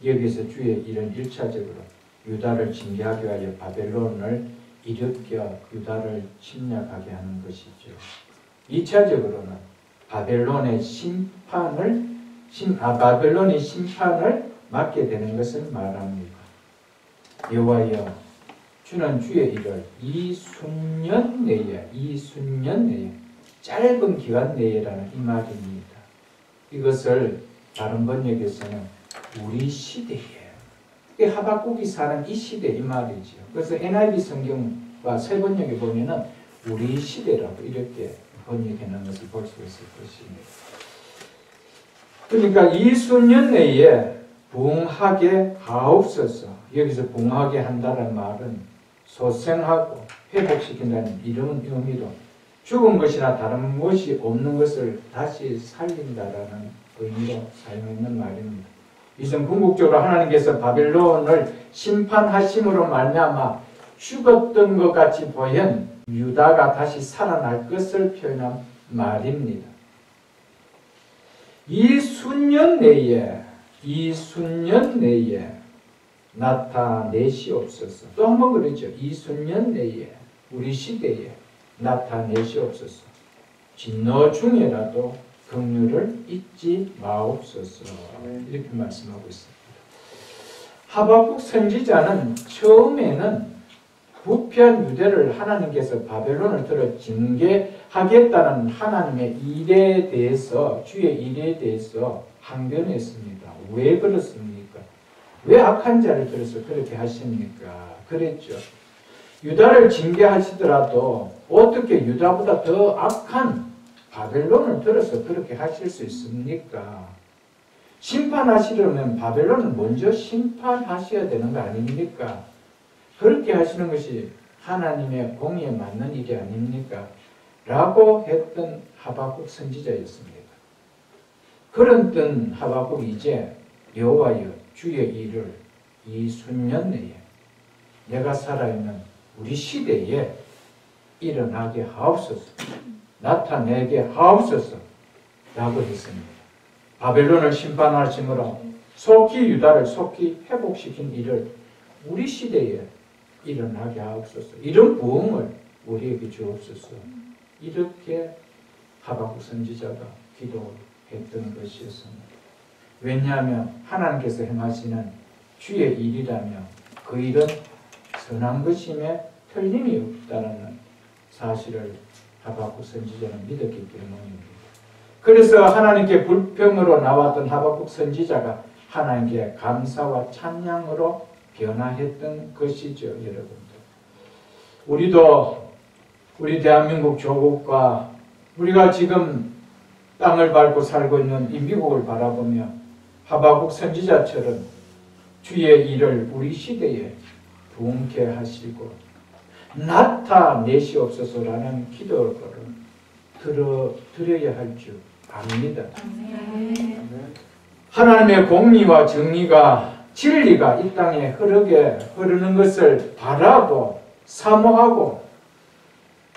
여기서 주의 일은 1차적으로 유다를 징계하기 위하여 바벨론을 일으켜 유다를 침략하게 하는 것이죠. 2차적으로는 바벨론의 바벨론의 심판을 맡게 되는 것을 말합니다. 여호와여, 주는 주의 일을 이 순년 내에 짧은 기간 내에라는 이 말입니다. 이것을 다른 번역에서는 우리 시대에, 하박국이 사는 이 시대 이 말이죠. 그래서 NIV 성경과 새 번역에 보면은 우리 시대라고 이렇게 번역해 놓은 것을 볼 수 있을 것입니다. 그러니까 이 수년 내에 부흥하게 하옵소서. 여기서 부흥하게 한다는 말은 소생하고 회복시킨다는 이런 의미로 죽은 것이나 다른 무엇이 없는 것을 다시 살린다라는 의미로 사용했는 말입니다. 이전 궁극적으로 하나님께서 바벨론을 심판하심으로 말미암아 죽었던 것 같이 보인 유다가 다시 살아날 것을 표현한 말입니다. 이 순년 내에 나타내시옵소서. 또 한 번 그러죠. 이 순년 내에, 우리 시대에 나타내시옵소서. 진노 중에라도 긍휼을 잊지 마옵소서. 이렇게 말씀하고 있습니다. 하박국 선지자는 처음에는 부패한 유대를 하나님께서 바벨론을 들어 징계하겠다는 하나님의 일에 대해서, 주의 일에 대해서 항변했습니다. 왜 그렇습니까? 왜 악한 자를 들어서 그렇게 하십니까? 그랬죠. 유다를 징계하시더라도 어떻게 유다보다 더 악한 바벨론을 들어서 그렇게 하실 수 있습니까? 심판하시려면 바벨론을 먼저 심판하셔야 되는 거 아닙니까? 그렇게 하시는 것이 하나님의 공의에 맞는 일이 아닙니까? 라고 했던 하박국 선지자였습니다. 그런 하박국이 이제 여호와여, 주의 일을 이 순년 내에 내가 살아있는 우리 시대에 일어나게 하옵소서, 나타내게 하옵소서 라고 했습니다. 바벨론을 심판하심으로 속히 유다를 속히 회복시킨 일을 우리 시대에 일어나게 하옵소서. 이런 부흥을 우리에게 주옵소서. 이렇게 하박국 선지자가 기도했던 것이었습니다. 왜냐하면 하나님께서 행하시는 주의 일이라면 그 일은 선한 것임에 틀림이 없다는 사실을 하박국 선지자는 믿었기 때문입니다. 그래서 하나님께 불평으로 나왔던 하박국 선지자가 하나님께 감사와 찬양으로 변화했던 것이죠, 여러분들. 우리도 우리 대한민국 조국과 우리가 지금 땅을 밟고 살고 있는 이 미국을 바라보며 하박국 선지자처럼 주의 일을 우리 시대에 부흥케 하시고 나타내시옵소서라는 기도를 드려야 할 줄 압니다. 하나님의 공의와 정의가 진리가 이 땅에 흐르는 것을 바라고 사모하고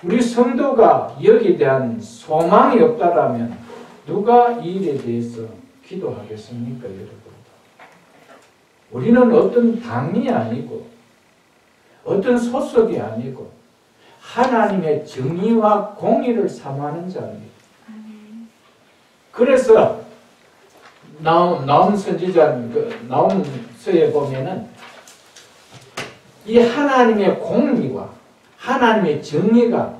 우리 성도가 여기에 대한 소망이 없다라면 누가 이 일에 대해서 기도하겠습니까, 여러분? 우리는 어떤 당이 아니고 어떤 소속이 아니고 하나님의 정의와 공의를 사모하는 자입니다. 그래서 나움 선지자 나움서에 보면은 이 하나님의 공의와 하나님의 정의가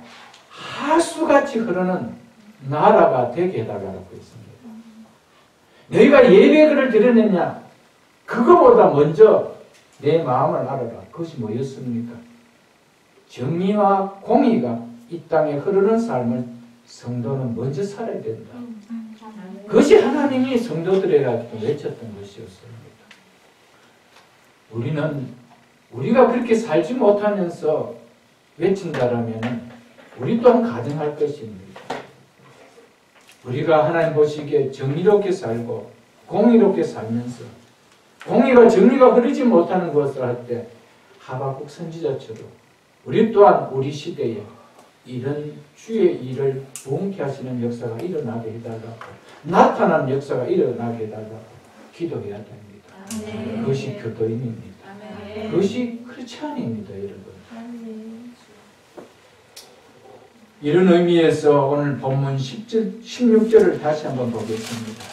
하수같이 흐르는 나라가 되게 해달라고 했습니다. 너희가 예배를 드렸느냐? 그거보다 먼저 내 마음을 알아라. 그것이 뭐였습니까? 정의와 공의가 이 땅에 흐르는 삶을 성도는 먼저 살아야 된다. 그것이 하나님이 성도들에게 외쳤던 것이었습니다. 우리가 그렇게 살지 못하면서 외친다라면 우리 또한 가증할 것입니다. 우리가 하나님 보시기에 정의롭게 살고 공의롭게 살면서 공의가 정의가 흐르지 못하는 것을 할 때 하박국 선지자처럼 우리 또한 우리 시대에 이런 주의 일을 부흥케 하시는 역사가 일어나게 해달라고 나타나는 역사가 일어나게 해달라고 기도해야 됩니다. 그것이 교도인입니다. 그것이 크리스찬입니다, 여러분. 이런 의미에서 오늘 본문 16절을 다시 한번 보겠습니다.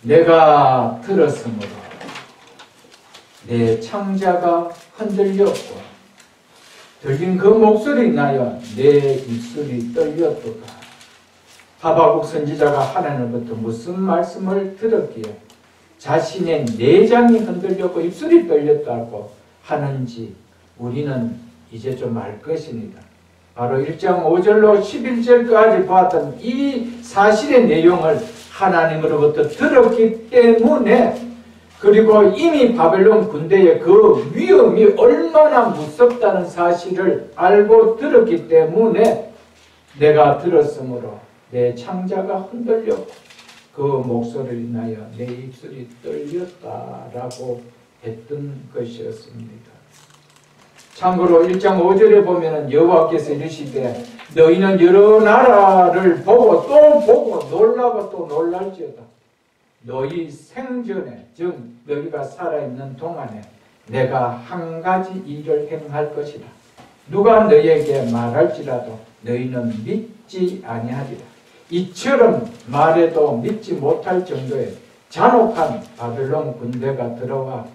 내가 들었으므로 내 창자가 흔들렸고 들린 그 목소리 나여 내 입술이 떨렸도다. 하박국 선지자가 하나님으로부터 무슨 말씀을 들었기에 자신의 내장이 흔들렸고 입술이 떨렸다고 하는지 우리는 이제 좀 알 것입니다. 바로 1장 5절로 11절까지 보았던 이 사실의 내용을 하나님으로부터 들었기 때문에 그리고 이미 바벨론 군대의 그 위험이 얼마나 무섭다는 사실을 알고 들었기 때문에 내가 들었으므로 내 창자가 흔들렸고 그 목소리를 인하여 내 입술이 떨렸다라고 했던 것이었습니다. 참고로 1장 5절에 보면은 여호와께서 이르시되 너희는 여러 나라를 보고 또 보고 놀라고 또 놀랄지어다. 너희 생전에 즉 너희가 살아있는 동안에 내가 한 가지 일을 행할 것이다. 누가 너희에게 말할지라도 너희는 믿지 아니하리라. 이처럼 말해도 믿지 못할 정도의 잔혹한 바벨론 군대가 들어와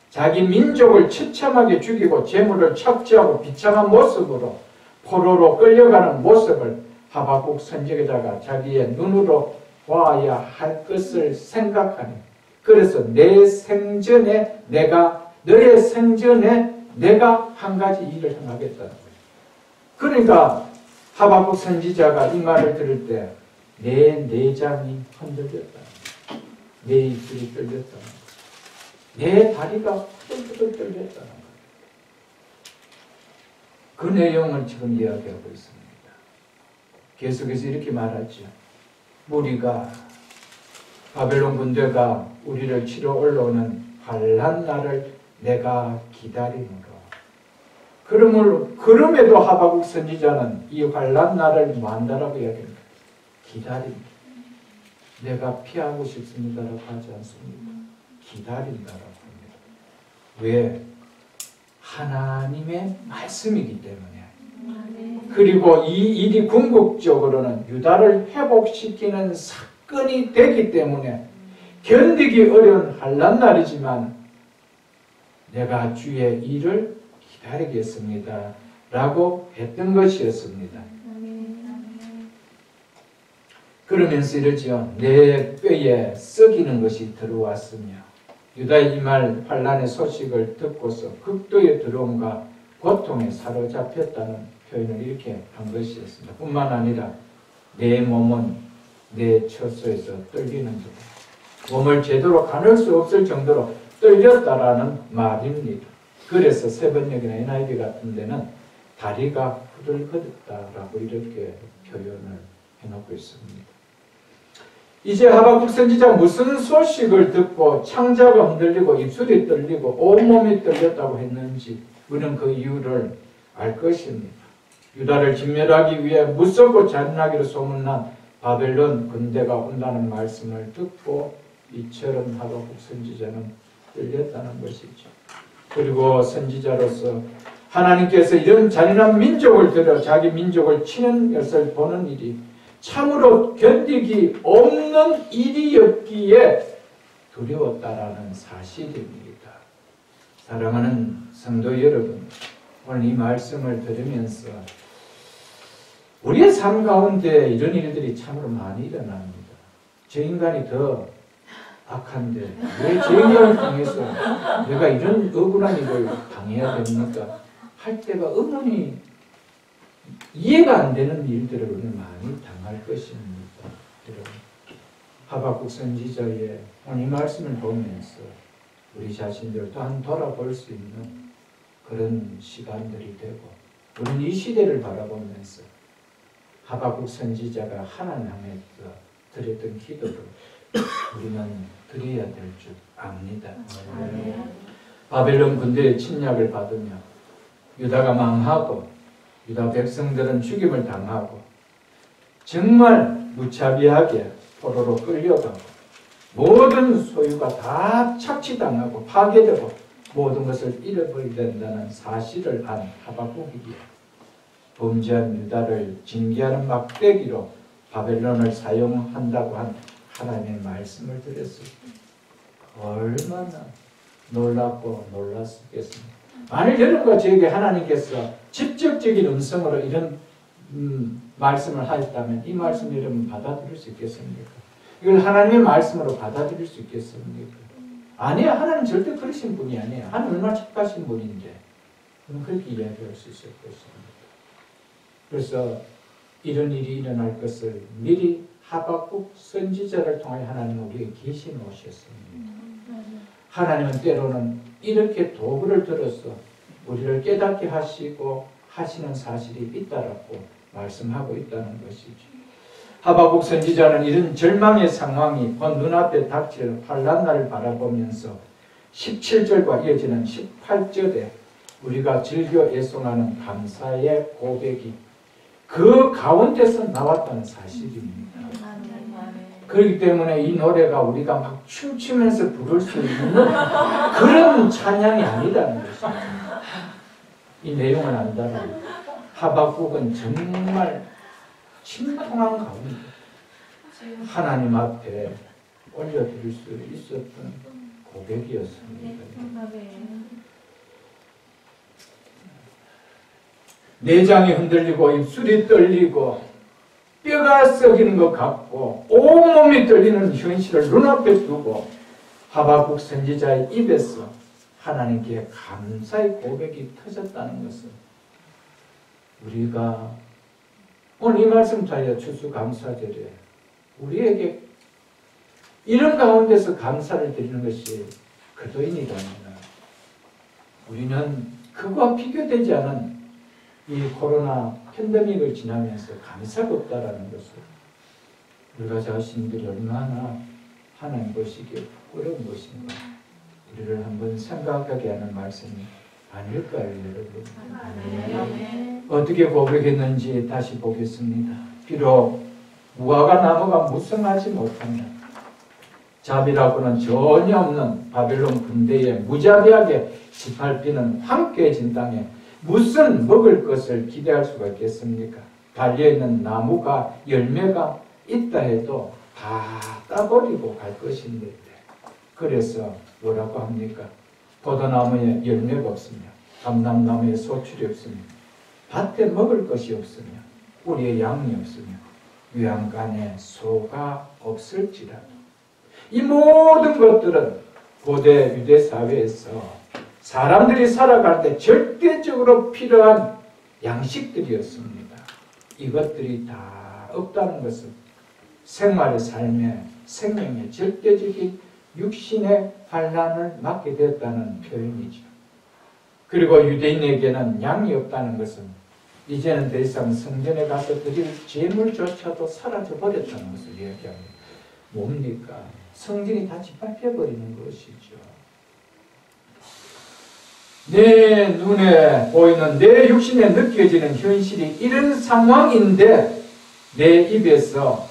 자기 민족을 처참하게 죽이고 재물을 착취하고 비참한 모습으로 포로로 끌려가는 모습을 하박국 선지자가 자기의 눈으로 봐야 할 것을 생각하니 그래서 너의 생전에 내가 한 가지 일을 행하겠다는 거예요. 그러니까 하박국 선지자가 이 말을 들을 때 내 내장이 흔들렸다. 내 입술이 떨렸다. 내 다리가 후들후들 떨렸다는 거예요. 그 내용을 지금 이야기하고 있습니다. 계속해서 이렇게 말하죠. 우리가 바벨론 군대가 우리를 치러 올라오는 환난 날을 내가 기다림으로. 그럼에도 하박국 선지자는 이 환난 날을 뭐한다라고 이야기합니다. 기다립니다. 내가 피하고 싶습니다라고 하지 않습니다. 기다린다라고 합니다. 왜? 하나님의 말씀이기 때문에. 그리고 이 일이 궁극적으로는 유다를 회복시키는 사건이 되기 때문에 견디기 어려운 환난 날이지만 내가 주의 일을 기다리겠습니다. 라고 했던 것이었습니다. 그러면서 이러죠. 내 뼈에 썩이는 것이 들어왔으며 유다의 이 말 환란의 소식을 듣고서 극도의 두려움과 고통에 사로잡혔다는 표현을 이렇게 한 것이었습니다. 뿐만 아니라 내 몸은 내 처소에서 떨리는 것, 몸을 제대로 가눌 수 없을 정도로 떨렸다라는 말입니다. 그래서 세번역이나 NIV 같은 데는 다리가 후들거렸다라고 이렇게 표현을 해놓고 있습니다. 이제 하박국 선지자가 무슨 소식을 듣고 창자가 흔들리고 입술이 떨리고 온몸이 떨렸다고 했는지 우리는 그 이유를 알 것입니다. 유다를 진멸하기 위해 무섭고 잔인하기로 소문난 바벨론 군대가 온다는 말씀을 듣고 이처럼 하박국 선지자는 떨렸다는 것이죠. 그리고 선지자로서 하나님께서 이런 잔인한 민족을 들여 자기 민족을 치는 것을 보는 일이 참으로 견디기 없는 일이었기에 두려웠다라는 사실입니다. 사랑하는 성도 여러분, 오늘 이 말씀을 들으면서 우리의 삶 가운데 이런 일들이 참으로 많이 일어납니다. 저 인간이 더 악한데 왜 저 인간을 통해서 내가 이런 억울한 일을 당해야 됩니까? 할 때가 의문이 이해가 안 되는 일들을 우리는 많이 당할 것입니다. 여러분, 하박국 선지자의 오늘 이 말씀을 보면서 우리 자신들을 또한 돌아볼 수 있는 그런 시간들이 되고 우리는 이 시대를 바라보면서 하박국 선지자가 하나님 향해서 드렸던 기도를 우리는 드려야 될 줄 압니다. 바벨론 군대의 침략을 받으며 유다가 망하고 유다 백성들은 죽임을 당하고 정말 무차비하게 포로로 끌려가고 모든 소유가 다 착취당하고 파괴되고 모든 것을 잃어버리게 된다는 사실을 안 하박국이기에 범죄한 유다를 징계하는 막대기로 바벨론을 사용한다고 한 하나님의 말씀을 드렸습니다. 얼마나 놀랍고 놀랐겠습니까? 만일 여러분과 저에게 하나님께서 직접적인 음성으로 이런 말씀을 하셨다면 이 말씀 여러분 받아들일 수 있겠습니까? 이걸 하나님의 말씀으로 받아들일 수 있겠습니까? 아니야, 하나님 절대 그러신 분이 아니에요. 하나님 얼마나 착하신 분인데 그렇게 이야기할 수 있을 것입니다. 그래서 이런 일이 일어날 것을 미리 하박국 선지자를 통해 하나님은 우리에게 계시 놓으셨습니다. 하나님은 때로는 이렇게 도구를 들어서 우리를 깨닫게 하시고 하시는 사실이 있다라고 말씀하고 있다는 것이죠. 하박국 선지자는 이런 절망의 상황이 곧 눈앞에 닥칠 환난 날을 바라보면서 17절과 이어지는 18절에 우리가 즐겨 애송하는 감사의 고백이 그 가운데서 나왔다는 사실입니다. 그렇기 때문에 이 노래가 우리가 막 춤추면서 부를 수 있는 그런 찬양이 아니라는 것입니다. 이 내용을 안다면 하박국은 정말 침통한 가운데 하나님 앞에 올려드릴 수 있었던 고백이었습니다. 내장이 흔들리고 입술이 떨리고 뼈가 썩이는 것 같고 온몸이 떨리는 현실을 눈앞에 두고 하박국 선지자의 입에서 하나님께 감사의 고백이 터졌다는 것은 우리가 오늘 이 말씀 자리에 추수감사절에 우리에게 이런 가운데서 감사를 드리는 것이 그도인이랍니다. 우리는 그와 비교되지 않은 이 코로나 팬데믹을 지나면서 감사가 없다라는 것을 우리가 자신들이 얼마나 하나님 보시기에 어려운 것인가 우리를 한번 생각하게 하는 말씀이 아닐까요, 여러분? 어떻게 고백했는지 다시 보겠습니다. 비록 무화과 나무가 무성하지 못하면 자비라고는 전혀 없는 바벨론 군대에 무자비하게 짓밟히는 황폐해진 땅에 무슨 먹을 것을 기대할 수가 있겠습니까? 달려있는 나무가 열매가 있다 해도 다 따버리고 갈 것인데 그래서 뭐라고 합니까? 포도나무에 열매가 없으며 감람나무에 소출이 없으며 밭에 먹을 것이 없으며 우리의 양이 없으며 외양간에 소가 없을지라도 이 모든 것들은 고대 유대 사회에서 사람들이 살아갈 때 절대적으로 필요한 양식들이었습니다. 이것들이 다 없다는 것은 생활의 삶에 생명의 절대적인 육신의 환난을 맞게 되었다는 표현이죠. 그리고 유대인에게는 양이 없다는 것은 이제는 더 이상 성전에 가서 드릴 제물조차도 사라져 버렸다는 것을 이야기합니다. 뭡니까? 성전이 다 짓밟혀버리는 것이죠. 내 눈에 보이는 내 육신에 느껴지는 현실이 이런 상황인데 내 입에서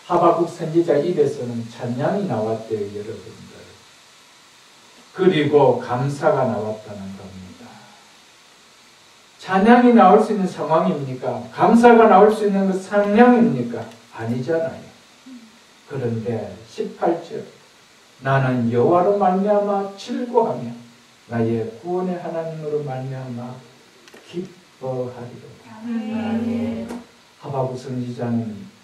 하박국 선지자 입에서는 찬양이 나왔대요, 여러분들. 그리고 감사가 나왔다는 겁니다. 찬양이 나올 수 있는 상황입니까? 감사가 나올 수 있는 그 상황입니까? 아니잖아요. 그런데 18절 나는 여호와로 말미암아 즐거하며 나의 구원의 하나님으로 말미암아 기뻐하리로다. 하박국 선지자는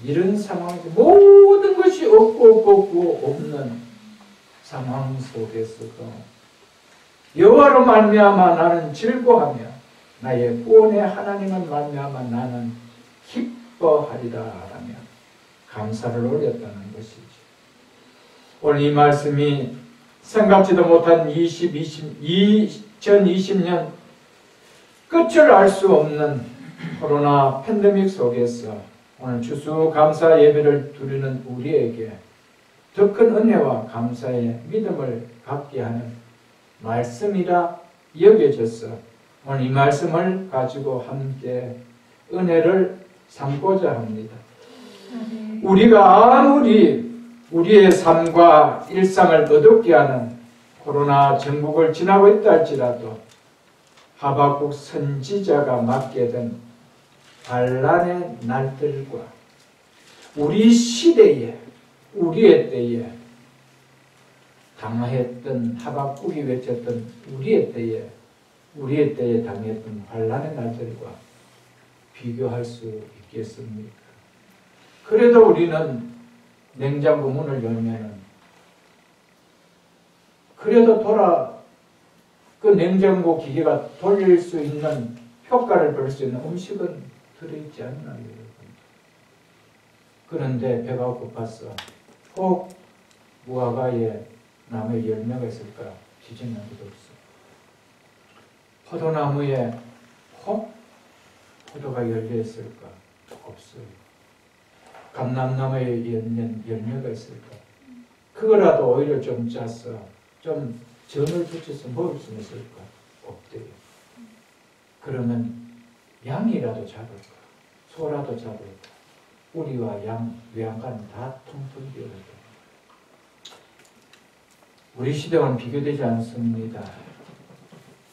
이런 상황에서 모든 것이 없고 없는 상황 속에서도 여호와로 말미암아 나는 즐거하며 나의 구원의 하나님을 말미암아 나는 기뻐하리라 라며 감사를 올렸다는 것이죠. 오늘 이 말씀이 생각지도 못한 2020년 끝을 알 수 없는 코로나 팬데믹 속에서 오늘 추수감사 예배를 드리는 우리에게 더 큰 은혜와 감사의 믿음을 갖게 하는 말씀이라 여겨져서 오늘 이 말씀을 가지고 함께 은혜를 삼고자 합니다. 우리가 아무리 우리의 삶과 일상을 어둡게 하는 코로나 전국을 지나고 있다 할지라도 하박국 선지자가 맡게 된 반란의 날들과 우리 시대에 우리의 때에 당했던 하박국이 외쳤던 우리의 때에 당했던 반란의 날들과 비교할 수 있겠습니까? 그래도 우리는 냉장고 문을 열면은 그래도 그 냉장고 기계가 돌릴 수 있는 효과를 볼 수 있는 음식은 들어있지 않나요, 여러분? 그런데 배가 고파서 혹 무화과에 나무에 열매가 있을까? 뒤집는 것도 없어. 포도나무에 혹 포도가 열려있을까? 없어요. 감람나무에 열매가 있을까? 그거라도 오히려 좀 짜서 좀 전을 붙여서 먹을 수 있을까? 없대요. 그러면 양이라도 잡을까? 소라도 잡을까? 우리와 양, 외양간은 다 통통 비어있다. 우리 시대와는 비교되지 않습니다.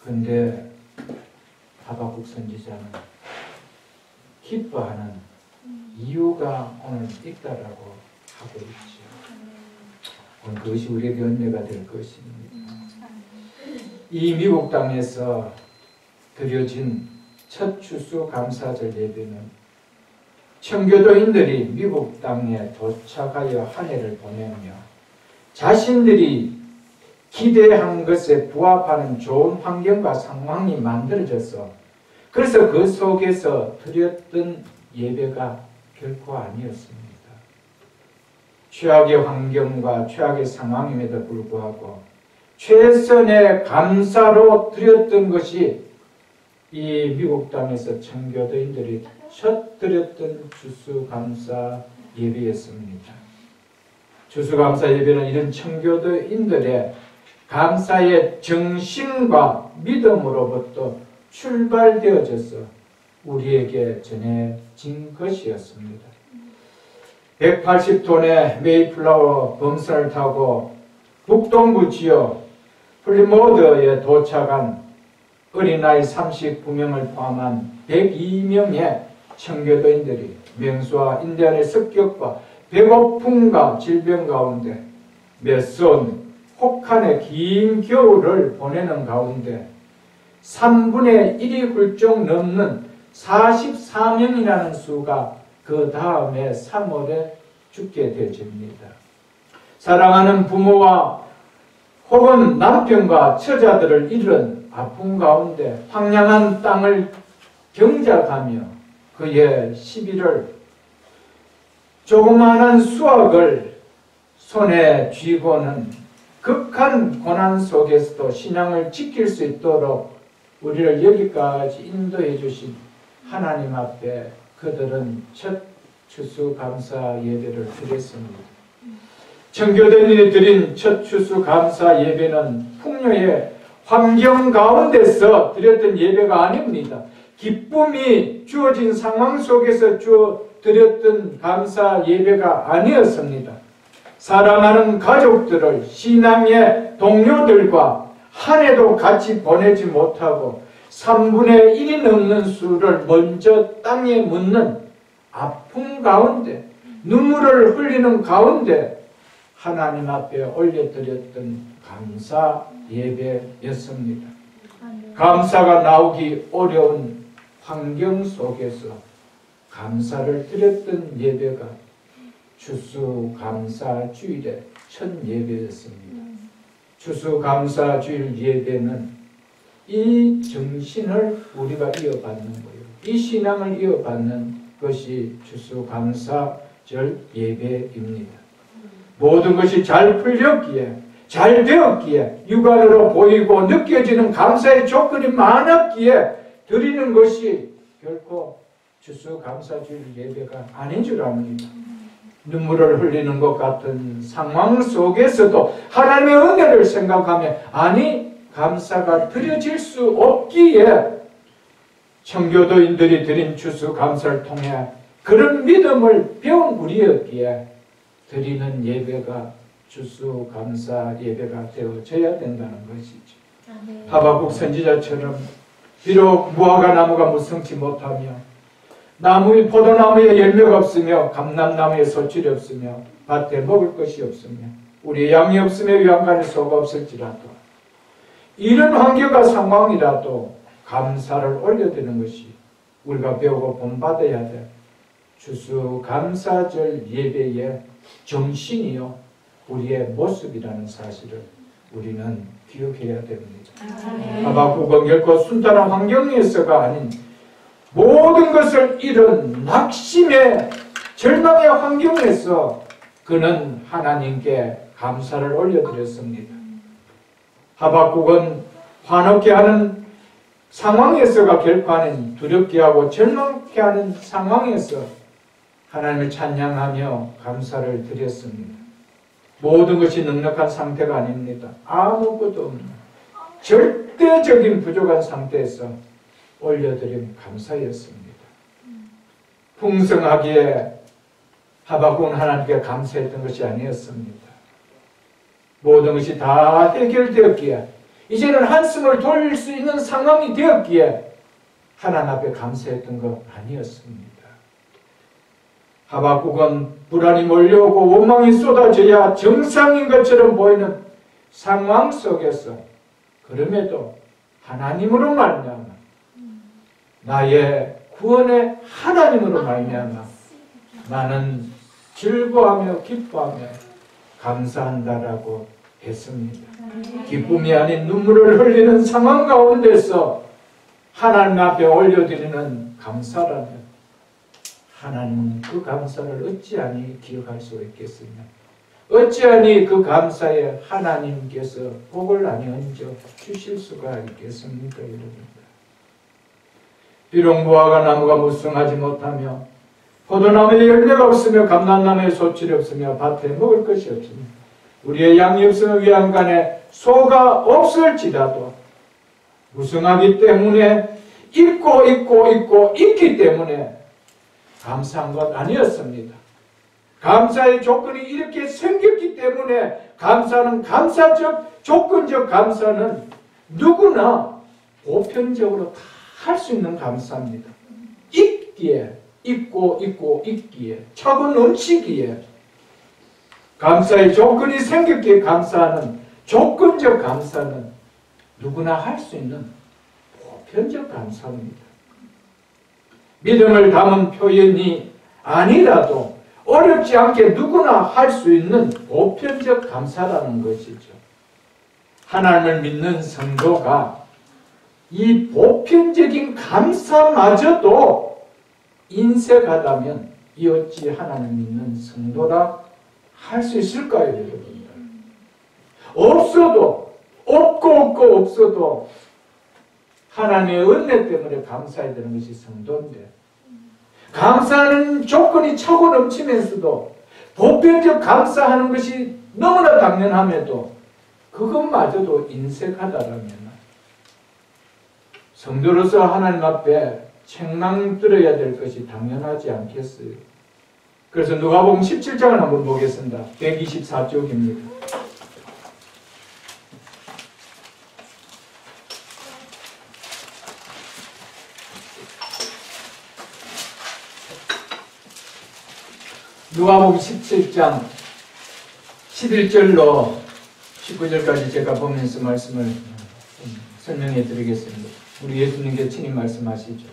근데 하박국 선지자는 기뻐하는 이유가 오늘 있다라고 하고 있죠. 오늘 그것이 우리에게 은혜가 될 것입니다. 이 미국 땅에서 드려진 첫 추수감사절 예배는 청교도인들이 미국 땅에 도착하여 한 해를 보내며 자신들이 기대한 것에 부합하는 좋은 환경과 상황이 만들어져서 그래서 그 속에서 드렸던 예배가 결코 아니었습니다. 최악의 환경과 최악의 상황임에도 불구하고 최선의 감사로 드렸던 것이 이 미국 땅에서 청교도인들이 첫 드렸던 추수감사 예배였습니다. 추수감사 예배는 이런 청교도인들의 감사의 정신과 믿음으로부터 출발되어져서 우리에게 전해진 것이었습니다. 180톤의 메이플라워 범선을 타고 북동부 지역 플리모드에 도착한 어린아이 39명을 포함한 102명의 청교도인들이 명수와 인디안의 습격과 배고픔과 질병 가운데 메손 혹한의 긴 겨울을 보내는 가운데 3분의 1이 훌쩍 넘는 44명이라는 수가 그 다음에 3월에 죽게 되집니다. 사랑하는 부모와 혹은 남편과 처자들을 잃은 아픔 가운데 황량한 땅을 경작하며 그의 11월 조그마한 수확을 손에 쥐고는 극한 고난 속에서도 신앙을 지킬 수 있도록 우리를 여기까지 인도해 주신 하나님 앞에 그들은 첫 추수감사 예배를 드렸습니다. 청교도인이 드린 첫 추수감사 예배는 풍요의 환경 가운데서 드렸던 예배가 아닙니다. 기쁨이 주어진 상황 속에서 드렸던 감사 예배가 아니었습니다. 사랑하는 가족들을 신앙의 동료들과 한 해도 같이 보내지 못하고 3분의 1이 넘는 수를 먼저 땅에 묻는 아픔 가운데 눈물을 흘리는 가운데 하나님 앞에 올려드렸던 감사 예배였습니다. 감사가 나오기 어려운 환경 속에서 감사를 드렸던 예배가 추수감사주일의 첫 예배였습니다. 추수감사주일 예배는 이 정신을 우리가 이어받는 거예요. 이 신앙을 이어받는 것이 추수감사절 예배입니다. 모든 것이 잘 풀렸기에, 잘 되었기에, 육안으로 보이고 느껴지는 감사의 조건이 많았기에 드리는 것이 결코 추수감사주일 예배가 아닌 줄 압니다. 눈물을 흘리는 것 같은 상황 속에서도 하나님의 은혜를 생각하며 아니 감사가 드려질 수 없기에 청교도인들이 드린 추수감사를 통해 그런 믿음을 배운 우리였기에 드리는 예배가 추수감사 예배가 되어져야 된다는 것이죠. 하박국 선지자처럼 비록 무화과 나무가 무성치 못하며 포도나무에 열매가 없으며 감람나무에 소출이 없으며 밭에 먹을 것이 없으며 우리의 양이 없으며 위안간에 소가 없을지라도 이런 환경과 상황이라도 감사를 올려드리는 것이 우리가 배우고 본받아야 될 추수감사절 예배의 정신이요 우리의 모습이라는 사실을 우리는 기억해야 됩니다. 하박국은 결코 순탄한 환경에서가 아닌 모든 것을 잃은 낙심의 절망의 환경에서 그는 하나님께 감사를 올려드렸습니다. 하박국은 화놓게 하는 상황에서가 결코 아닌 두렵게 하고 절망케 하는 상황에서 하나님을 찬양하며 감사를 드렸습니다. 모든 것이 넉넉한 상태가 아닙니다. 아무것도 없는 절대적인 부족한 상태에서 올려드린 감사였습니다. 풍성하기에 하박국은 하나님께 감사했던 것이 아니었습니다. 모든 것이 다 해결되었기에 이제는 한숨을 돌릴 수 있는 상황이 되었기에 하나님 앞에 감사했던 것 아니었습니다. 하박국은 불안이 몰려오고 원망이 쏟아져야 정상인 것처럼 보이는 상황 속에서 그럼에도 하나님으로 말미암아 나의 구원의 하나님으로 말미암아 나는 즐거워하며 기뻐하며 감사한다라고 했습니다. 기쁨이 아닌 눈물을 흘리는 상황 가운데서 하나님 앞에 올려드리는 감사라면 하나님은 그 감사를 어찌하니 기억할 수 있겠으며 어찌하니 그 감사에 하나님께서 복을 아니 얹어 주실 수가 있겠습니까? 여러분. 비록 무화과 나무가 무성하지 못하며 포도나무에 열매가 없으며 감람나무에 소출이 없으며 밭에 먹을 것이 없으며 우리의 양이 없으며 위안간에 소가 없을지라도 무성하기 때문에 있기 때문에 감사한 것 아니었습니다. 감사의 조건이 이렇게 생겼기 때문에 감사는 감사적 조건적 감사는 누구나 보편적으로 다 할 수 있는 감사입니다. 있기에 차고 넘치기에 감사의 조건이 생겼기에 감사하는 조건적 감사는 누구나 할 수 있는 보편적 감사입니다. 믿음을 담은 표현이 아니라도 어렵지 않게 누구나 할 수 있는 보편적 감사라는 것이죠. 하나님을 믿는 성도가 이 보편적인 감사마저도 인색하다면 이 어찌 하나님 믿는 성도라 할 수 있을까요, 여러분들? 없어도 하나님의 은혜 때문에 감사해야 되는 것이 성도인데, 감사하는 조건이 차고 넘치면서도 보편적 감사하는 것이 너무나 당연함에도 그것마저도 인색하다라면 성도로서 하나님 앞에 책망 들어야 될 것이 당연하지 않겠어요? 그래서 누가복음 17장을 한번 보겠습니다. 124쪽입니다. 누가복음 17장 11절로 19절까지 제가 보면서 말씀을 설명해 드리겠습니다. 우리 예수님께서 친히 말씀하시죠.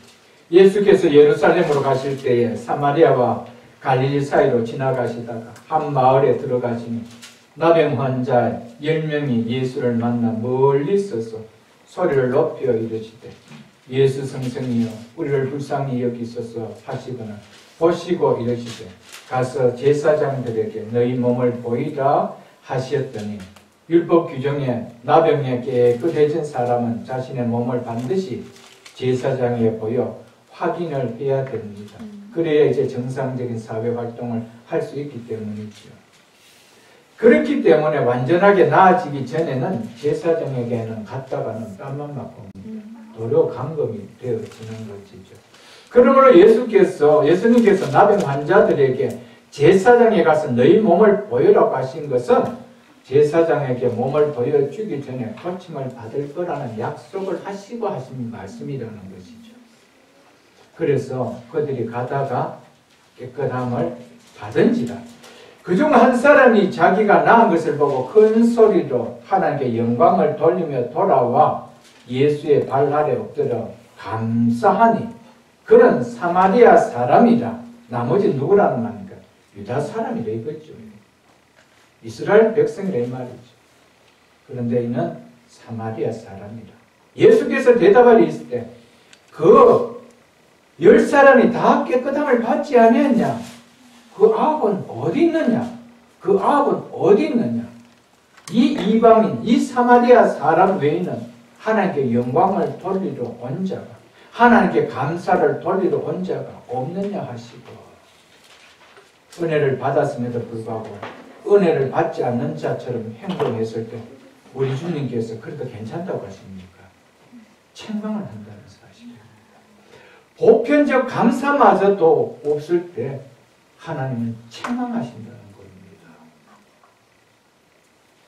예수께서 예루살렘으로 가실 때에 사마리아와 갈릴리 사이로 지나가시다가 한 마을에 들어가시니 나병 환자 10명이 예수를 만나 멀리 서서 소리를 높여 이르시되 예수 성생이여 우리를 불쌍히 여기소서 하시거나 보시고 이르시되 가서 제사장들에게 너희 몸을 보이라 하시었더니 율법 규정에 나병에 깨끗해진 사람은 자신의 몸을 반드시 제사장에 보여 확인을 해야 됩니다. 그래야 이제 정상적인 사회활동을 할 수 있기 때문이죠. 그렇기 때문에 완전하게 나아지기 전에는 제사장에게는 갔다가는 땀만 맞고 도로 감금이 되어지는 것이죠. 그러므로 예수님께서 나병 환자들에게 제사장에 가서 너희 몸을 보여라고 하신 것은 제사장에게 몸을 보여주기 전에 고침을 받을 거라는 약속을 하시고 하신 말씀이라는 것이죠. 그래서 그들이 가다가 깨끗함을 받은지라. 그중 한 사람이 자기가 나은 것을 보고 큰 소리로 하나님께 영광을 돌리며 돌아와 예수의 발 아래 엎드려 감사하니 그는 사마리아 사람이라. 나머지 누구라는 말입니까? 유다 사람이라 이거죠. 이스라엘 백성이라 이 말이죠. 그런데 이는 사마리아 사람이라. 예수께서 대답하여 있을 때 그 10사람이 다 깨끗함을 받지 아니했냐? 그 악은 어디 있느냐? 그 악은 어디 있느냐? 이 이방인, 이 사마리아 사람 외에는 하나님께 영광을 돌리러 온 자가, 하나님께 감사를 돌리러 온 자가 없느냐 하시고, 은혜를 받았음에도 불구하고 은혜를 받지 않는 자처럼 행동했을 때 우리 주님께서 그래도 괜찮다고 하십니까? 책망을 한다는 사실입니다. 보편적 감사마저도 없을 때 하나님은 책망하신다는 겁니다.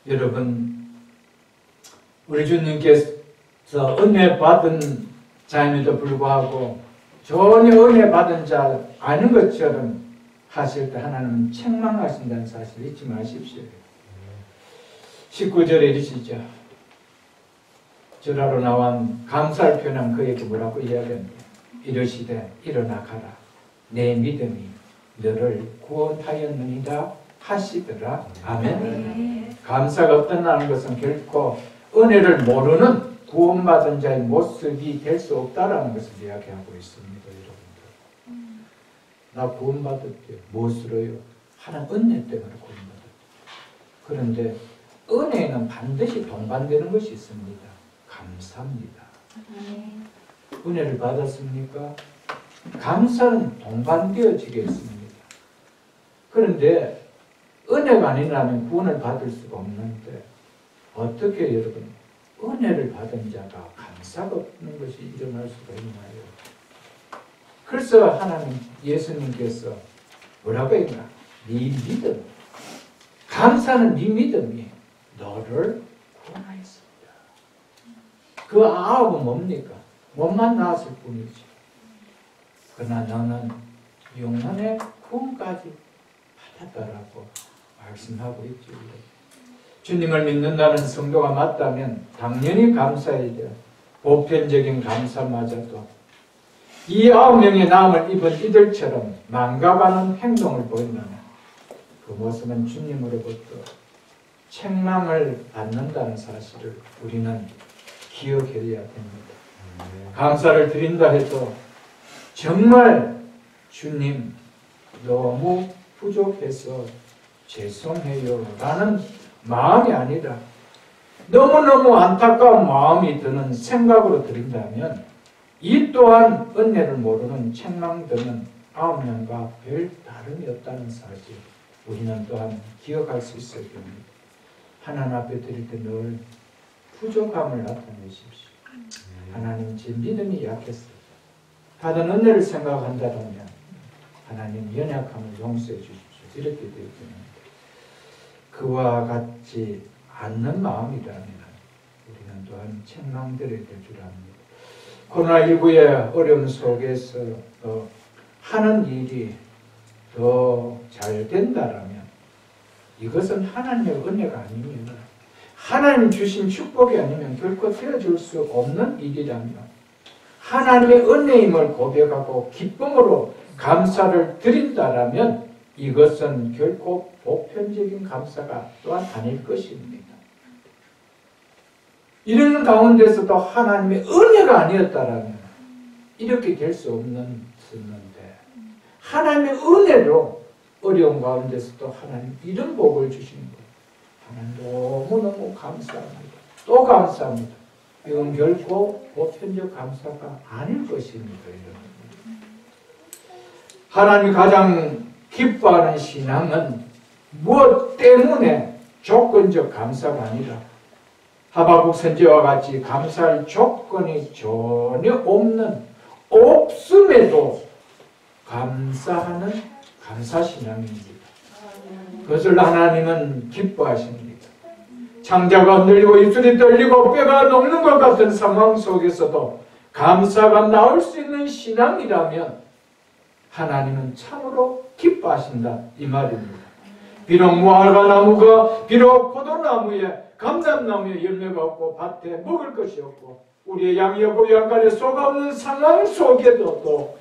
여러분, 우리 주님께서 은혜 받은 자임에도 불구하고 전혀 은혜 받은 자 아닌 것처럼 하실 때 하나님은 책망하신다는 사실을 잊지 마십시오. 19절에 이르시죠. 절하러 나온 감사를 표현한 그에게 뭐라고 이야기합니다. 이르시되 일어나 가라. 내 믿음이 너를 구원하였느니라 하시더라. 아멘. 감사가 없다는 것은 결코 은혜를 모르는 구원받은 자의 모습이 될 수 없다라는 것을 이야기하고 있습니다. 여러분들. 나 구원받았대요. 무엇으로요? 하나님 은혜 때문에 구원받았대요. 그런데 은혜는 반드시 동반되는 것이 있습니다. 감사입니다. 은혜를 받았습니까? 감사는 동반되어지겠습니다. 그런데 은혜가 아니라면 구원을 받을 수가 없는데 어떻게 여러분 은혜를 받은 자가 감사가 없는 것이 일어날 수가 있나요? 그래서 하나님 예수님께서 뭐라고 했나? 네 믿음, 감사는 네 믿음이 너를 구원하였습니다. 그 아합은 뭡니까? 몸만 나았을 뿐이지. 그러나 너는 영혼의 구원까지 받았다라고 말씀하고 있죠. 주님을 믿는다는 성도가 맞다면 당연히 감사해야 보편적인 감사마저도 이 9명의 나음을 입은 이들처럼 망가가는 행동을 보인다면 그 모습은 주님으로부터 책망을 받는다는 사실을 우리는 기억해야 됩니다. 감사를 드린다 해도 정말 주님 너무 부족해서 죄송해요 라는 마음이 아니라 너무너무 안타까운 마음이 드는 생각으로 드린다면 이 또한 은혜를 모르는 책망드는 9명과 별 다름이 없다는 사실 우리는 또한 기억할 수 있어야 됩니다. 하나님 앞에 드릴 때 늘 부족함을 나타내십시오. 하나님 제 믿음이 약했어요. 받은 은혜를 생각한다면 하나님 연약함을 용서해 주십시오. 이렇게 되어 있습니다. 그와 같지 않는 마음이라면 우리는 또한 책망드려야 될 줄 압니다. 코로나19의 어려움 속에서 하는 일이 더 잘 된다라면 이것은 하나님의 은혜가 아니면 하나님 주신 축복이 아니면 결코 되어줄 수 없는 일이라면 하나님의 은혜임을 고백하고 기쁨으로 감사를 드린다라면 이것은 결코 보편적인 감사가 또한 아닐 것입니다. 이런 가운데서도 하나님의 은혜가 아니었다라면 이렇게 될 수 없었는데 하나님의 은혜로 어려운 가운데서도 하나님 이런 복을 주시는 거예요. 하나님 너무너무 감사합니다. 또 감사합니다. 이건 결코 보편적 감사가 아닐 것입니다. 하나님이 가장 기뻐하는 신앙은 무엇 때문에 조건적 감사가 아니라 하박국 선지와 같이 감사할 조건이 전혀 없음에도 감사하는 감사신앙입니다. 그것을 하나님은 기뻐하십니다. 창자가 흔들리고 입술이 떨리고 뼈가 녹는 것 같은 상황 속에서도 감사가 나올 수 있는 신앙이라면 하나님은 참으로 기뻐하신다 이 말입니다. 비록 무화과나무가 비록 포도나무에 감람나무에 열매가 없고 밭에 먹을 것이 없고 우리의 양이 없고 양간에 소가 없는 상황 속에도 또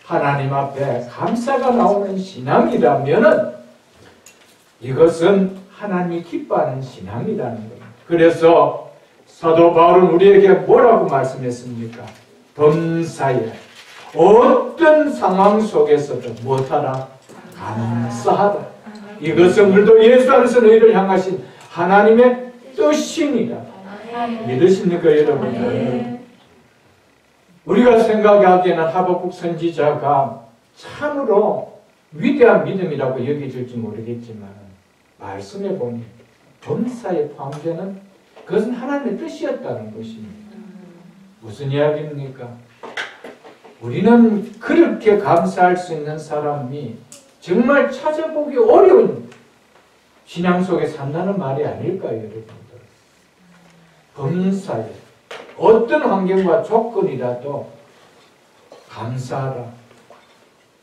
하나님 앞에 감사가 나오는 신앙이라면 이것은 하나님이 기뻐하는 신앙이라는 겁니다. 그래서 사도 바울은 우리에게 뭐라고 말씀했습니까? 범사에 어떤 상황 속에서도 무엇하라? 감사하다. 이것은 우리도 예수 안에서 너희를 향하신 하나님의 뜻이니라. 믿으십니까 여러분? 우리가 생각하기에는 하박국 선지자가 참으로 위대한 믿음이라고 여겨질지 모르겠지만 말씀해 보니 범사에 포함되는 그것은 하나님의 뜻이었다는 것입니다. 무슨 이야기입니까? 우리는 그렇게 감사할 수 있는 사람이 정말 찾아보기 어려운 신앙 속에 산다는 말이 아닐까요, 여러분들? 범사에 어떤 환경과 조건이라도 감사하라.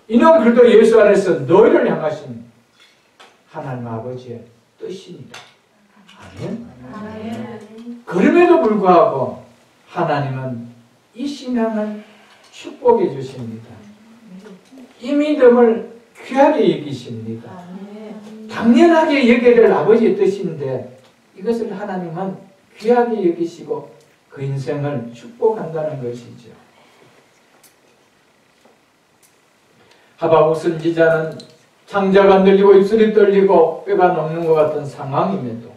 이는 그래도 예수 안에서 너희를 향하신 하나님 아버지의 뜻입니다. 아멘. 그럼에도 불구하고 하나님은 이 신앙을 축복해 주십니다. 이 믿음을 귀하게 여기십니다. 당연하게 여겨야 될 아버지의 뜻인데 이것을 하나님은 귀하게 여기시고 그 인생을 축복한다는 것이죠. 하박국 선지자는 창자가 흔들리고 입술이 떨리고 뼈가 녹는 것 같은 상황임에도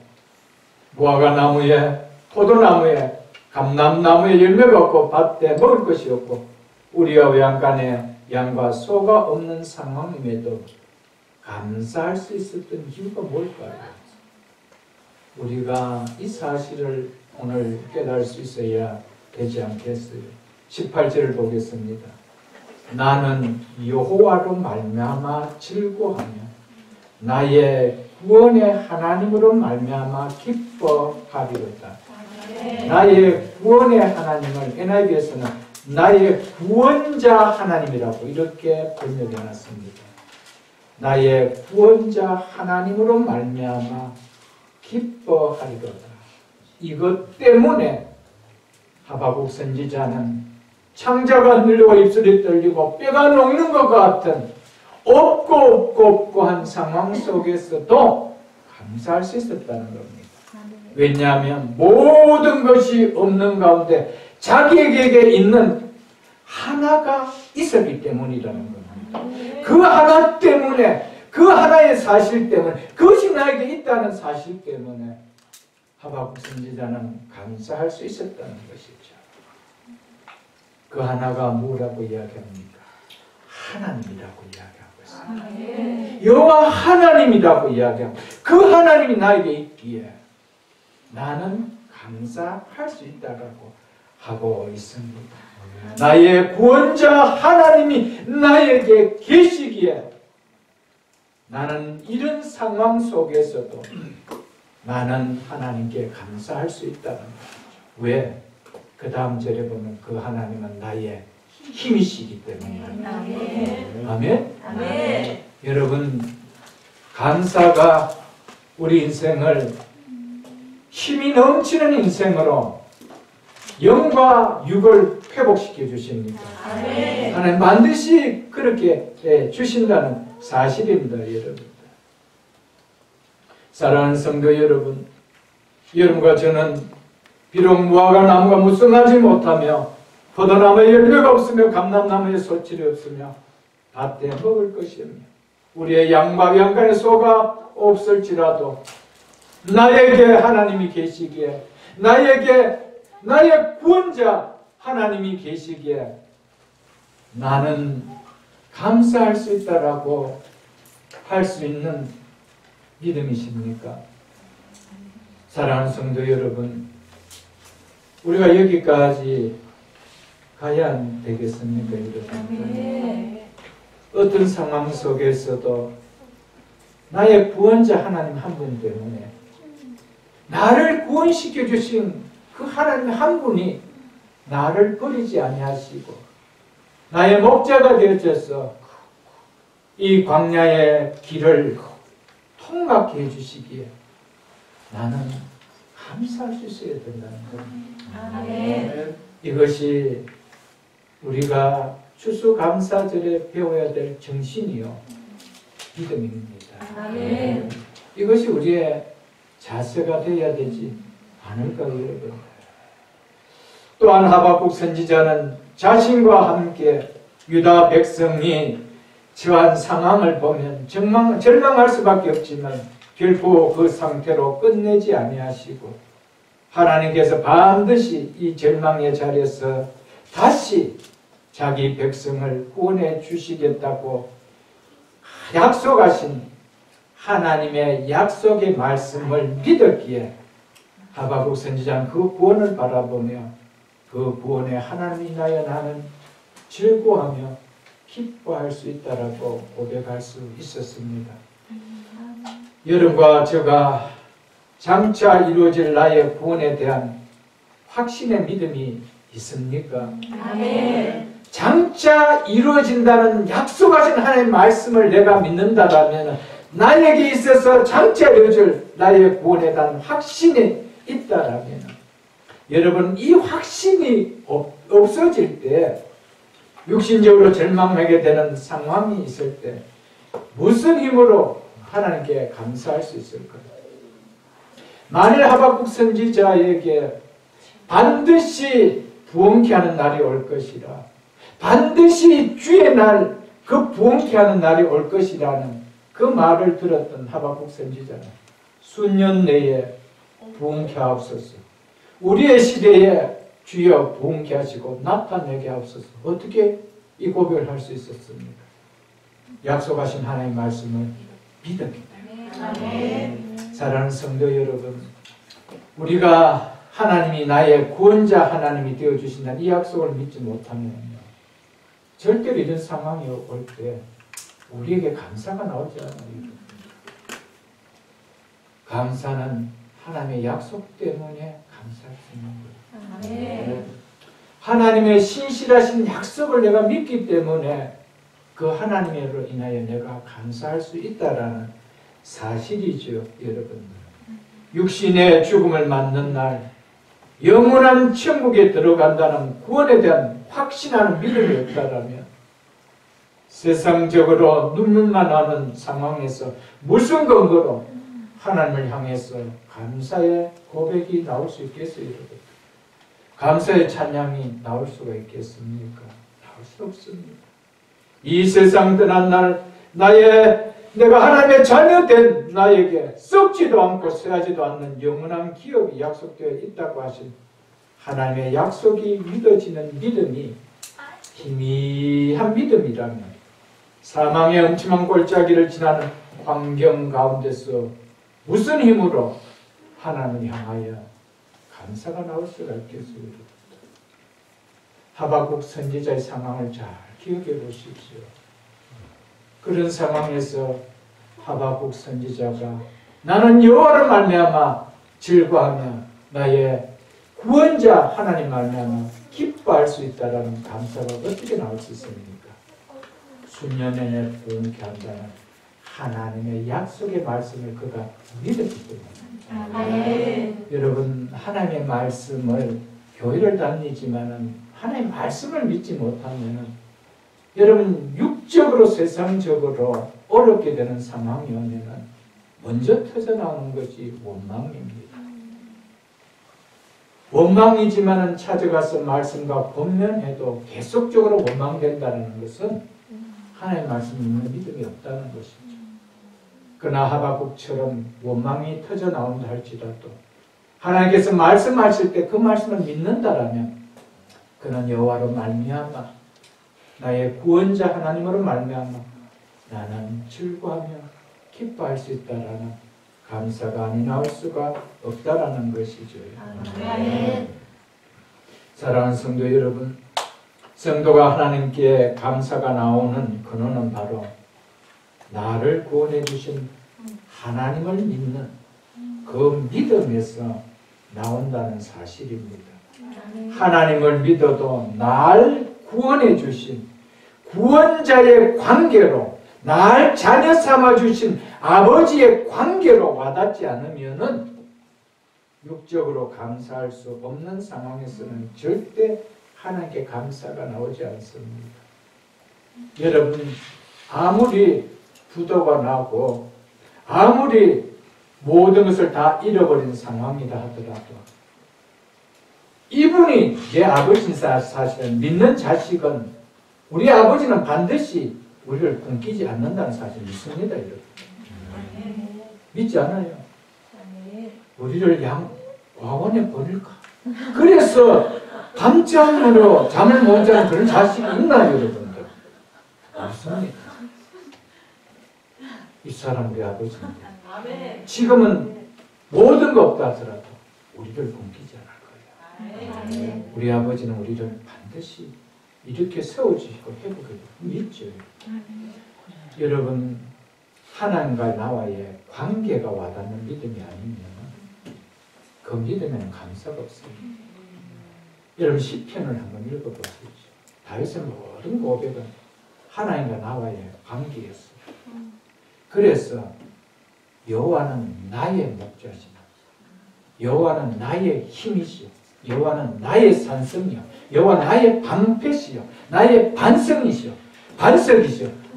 무화과나무에 포도나무에 감람나무에 열매가 없고 밭에 먹을 것이 없고 우리와 외양간에 양과 소가 없는 상황임에도 감사할 수 있었던 이유가 뭘까요? 우리가 이 사실을 오늘 깨달을 수 있어야 되지 않겠어요? 18절을 보겠습니다. 나는 여호와로 말미암아 즐거하며 나의 구원의 하나님으로 말미암아 기뻐하리로다. 나의 구원의 하나님을 NIV에서는 나의 구원자 하나님이라고 이렇게 번역해놨습니다. 나의 구원자 하나님으로 말미암아 기뻐하리로다. 이것 때문에 하박국 선지자는 창자가 눌리고 입술이 떨리고 뼈가 녹는 것 같은 없고 한 상황 속에서도 감사할 수 있었다는 겁니다. 왜냐하면 모든 것이 없는 가운데 자기에게 있는 하나가 있었기 때문이라는 겁니다. 그 하나 때문에, 그 하나의 사실 때문에, 그것이 나에게 있다는 사실 때문에 하박국 선지자는 감사할 수 있었다는 것이죠. 그 하나가 뭐라고 이야기합니까? 하나님이라고 이야기하고 있습니다. 여호와 하나님이라고 이야기합니다. 그 하나님이 나에게 있기에 나는 감사할 수 있다고 하고 있습니다. 나의 구원자 하나님이 나에게 계시기에 나는 이런 상황 속에서도 나는 하나님께 감사할 수 있다는 거죠. 왜? 그 다음 절에 보면 그 하나님은 나의 힘이시기 때문입니다. 아멘? 아멘. 여러분, 감사가 우리 인생을 힘이 넘치는 인생으로 영과 육을 회복시켜 주십니다. 하나님 반드시 그렇게 주신다는 사실입니다, 여러분. 사랑하는 성도 여러분, 여러분과 저는 비록 무화과 나무가 무성하지 못하며 포도나무에 열매가 없으며 감람나무에 소출이 없으며 밭에 먹을 것이며 우리의 양과 양간에 소가 없을지라도 나에게 하나님이 계시기에, 나의 구원자 하나님이 계시기에 나는 감사할 수 있다라고 할 수 있는 믿음이십니까? 사랑하는 성도 여러분, 우리가 여기까지 가야 되겠습니까, 여러분? 어떤 상황 속에서도 나의 구원자 하나님 한 분 때문에 나를 구원시켜 주신 그 하나님 한 분이 나를 버리지 아니하시고 나의 목자가 되어져서 이 광야의 길을 통과케 해주시기에 나는 감사할 수 있어야 된다는 겁니다. 이것이 우리가 추수감사절에 배워야 될 정신이요 믿음입니다. 이것이 우리의 자세가 되어야 되지 않을까요, 여러분? 또한 하박국 선지자는 자신과 함께 유다 백성이 처한 상황을 보면 절망할 수밖에 없지만 결코 그 상태로 끝내지 아니하시고 하나님께서 반드시 이 절망의 자리에서 다시 자기 백성을 구원해 주시겠다고 약속하신 하나님의 약속의 말씀을 믿었기에 하박국 선지자는 그 구원을 바라보며 그 구원에 하나님이 인하여 나는 즐거워하며 기뻐할 수 있다라고 고백할 수 있었습니다. 여러분과 제가 장차 이루어질 나의 구원에 대한 확신의 믿음이 있습니까? 아멘. 장차 이루어진다는 약속하신 하나님의 말씀을 내가 믿는다라면 나에게 있어서 장차 이루어질 나의 구원에 대한 확신이 있다라면 여러분, 이 확신이 없어질 때 육신적으로 절망하게 되는 상황이 있을 때 무슨 힘으로 하나님께 감사할 수 있을까요? 만일 하박국 선지자에게 반드시 부흥케 하는 날이 올 것이라, 반드시 주의 날, 그 부흥케 하는 날이 올 것이라는 그 말을 들었던 하박국 선지자는 수년 내에 부흥케 하옵소서, 우리의 시대에 주여 부흥케 하시고 나타내게 하옵소서. 어떻게 이 고백을 할 수 있었습니까? 약속하신 하나님의 말씀을 믿었기 때문에. 사랑하는 성도 여러분, 우리가 하나님이 나의 구원자 하나님이 되어주신다는 이 약속을 믿지 못하면 절대로 이런 상황이 올 때 우리에게 감사가 나오지 않아요. 감사는 하나님의 약속 때문에 감사할 수 있는 거예요. 하나님의 신실하신 약속을 내가 믿기 때문에 그 하나님으로 인하여 내가 감사할 수 있다라는 사실이죠, 여러분. 육신의 죽음을 맞는 날 영원한 천국에 들어간다는 구원에 대한 확신하는 믿음이 없다라면 세상적으로 눈물만 나는 상황에서 무슨 근거로 하나님을 향해서 감사의 고백이 나올 수 있겠어요, 여러분? 감사의 찬양이 나올 수가 있겠습니까? 나올 수 없습니다. 이 세상 떠난 날 내가 하나님의 자녀된 나에게 썩지도 않고 쇠하지도 않는 영원한 기업이 약속되어 있다고 하신 하나님의 약속이 믿어지는 믿음이 희미한 믿음이라면 사망의 음침한 골짜기를 지나는 환경 가운데서 무슨 힘으로 하나님을 향하여 감사가 나올 수가 있겠어요? 하박국 선지자의 상황을 잘 기억해 보십시오. 그런 상황에서 하박국 선지자가 나는 여호와를 말미암아 즐거하며 나의 구원자 하나님 말미암아 기뻐할 수 있다라는 감사가 어떻게 나올 수 있습니까? 수년에 부흥케 한다는 하나님의 약속의 말씀을 그가 믿었기 때문에 여러분 하나님의 말씀을 교회를 다니지만은 하나님의 말씀을 믿지 못하면 여러분 육적으로 세상적으로 어렵게 되는 상황이 오면 먼저 터져나오는 것이 원망입니다. 원망이지만은 찾아가서 말씀과 권면해도 계속적으로 원망된다는 것은 하나님의 말씀 믿는 믿음이 없다는 것이죠. 그러나 하박국처럼 원망이 터져나온다 할지라도 하나님께서 말씀하실 때 그 말씀을 믿는다라면 그는 여호와로 말미암아 나의 구원자 하나님으로 말미암아 나는 즐거하며 기뻐할 수 있다라는 감사가 아니 나올 수가 없다라는 것이죠. 사랑하는 성도 여러분, 성도가 하나님께 감사가 나오는 근원은 바로 나를 구원해 주신 하나님을 믿는 그 믿음에서 나온다는 사실입니다. 하나님을 믿어도 날 구원해 주신 구원자의 관계로 날 자녀 삼아 주신 아버지의 관계로 와닿지 않으면은 육적으로 감사할 수 없는 상황에서는 절대 하나님께 감사가 나오지 않습니다. 여러분 아무리 부도가 나고 아무리 모든 것을 다 잃어버린 상황이라 하더라도 이분이 내 아버지인 사실은 믿는 자식은 우리 아버지는 반드시 우리를 굶기지 않는다는 사실을 믿습니다. 여러분. 믿지 않아요? 우리를 왕원에 버릴까? 그래서 밤잠으로 잠을 못 자는 그런 자식이 있나요, 여러분들? 없습니다. 이 사람 우리 아버지입니다. 지금은 모든 거 없다 하더라도 우리를 굶기지 않을 거예요. 우리 아버지는 우리를 반드시 이렇게 세워주시고 회복해 믿죠. 여러분 하나님과 나와의 관계가 와닿는 믿음이 아니면 그 믿음에는 감사가 없습니다. 여러분 시편을 한번 읽어보십시오. 다윗의 모든 고백은 하나님과 나와의 관계였어요. 그래서 여호와는 나의 목자시나 여호와는 나의 힘이시오 여호와는 나의 산성이요 여호와 나의 방패시요 나의 반석이시요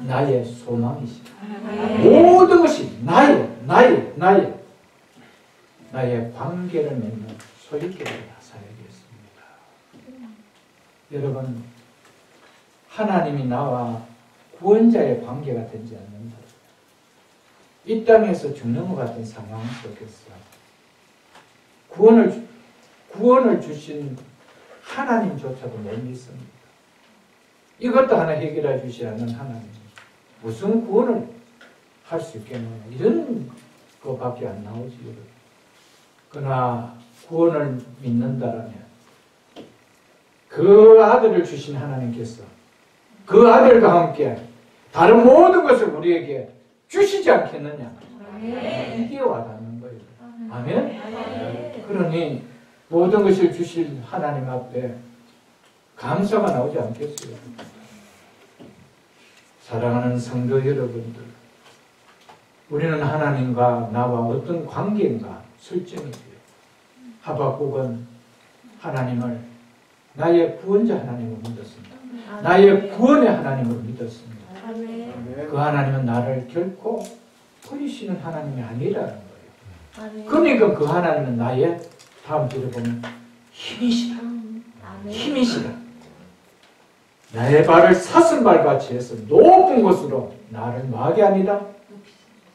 나의 소망이시요 모든 것이 나의 관계를 맺는 소유께를 나사야겠습니다. 여러분 하나님이 나와 구원자의 관계가 되지 않는다. 이 땅에서 죽는 것 같은 상황 속에서 구원을 주신 하나님조차도 못 믿습니다. 이것도 하나 해결해 주지 않는 하나님 무슨 구원을 할 수 있겠느냐 이런 것밖에 안 나오지. 그러나 구원을 믿는다라면 그 아들을 주신 하나님께서 그 아들과 함께 다른 모든 것을 우리에게 주시지 않겠느냐. 이게 와닿는 거예요. 아멘? 그러니 모든 것을 주실 하나님 앞에 감사가 나오지 않겠어요? 사랑하는 성도 여러분들, 우리는 하나님과 나와 어떤 관계인가 설정이 돼요. 하박국은 하나님을 나의 구원자 하나님을 믿었습니다. 나의 구원의 하나님을 믿었습니다. 그 하나님은 나를 결코 버리시는 하나님이 아니라는 거예요. 그러니까 그 하나님은 나의 다음 절에 보면 힘이시라. 힘이시라. 나의 발을 사슴발같이 해서 높은 곳으로 나를 뭐하게 아니라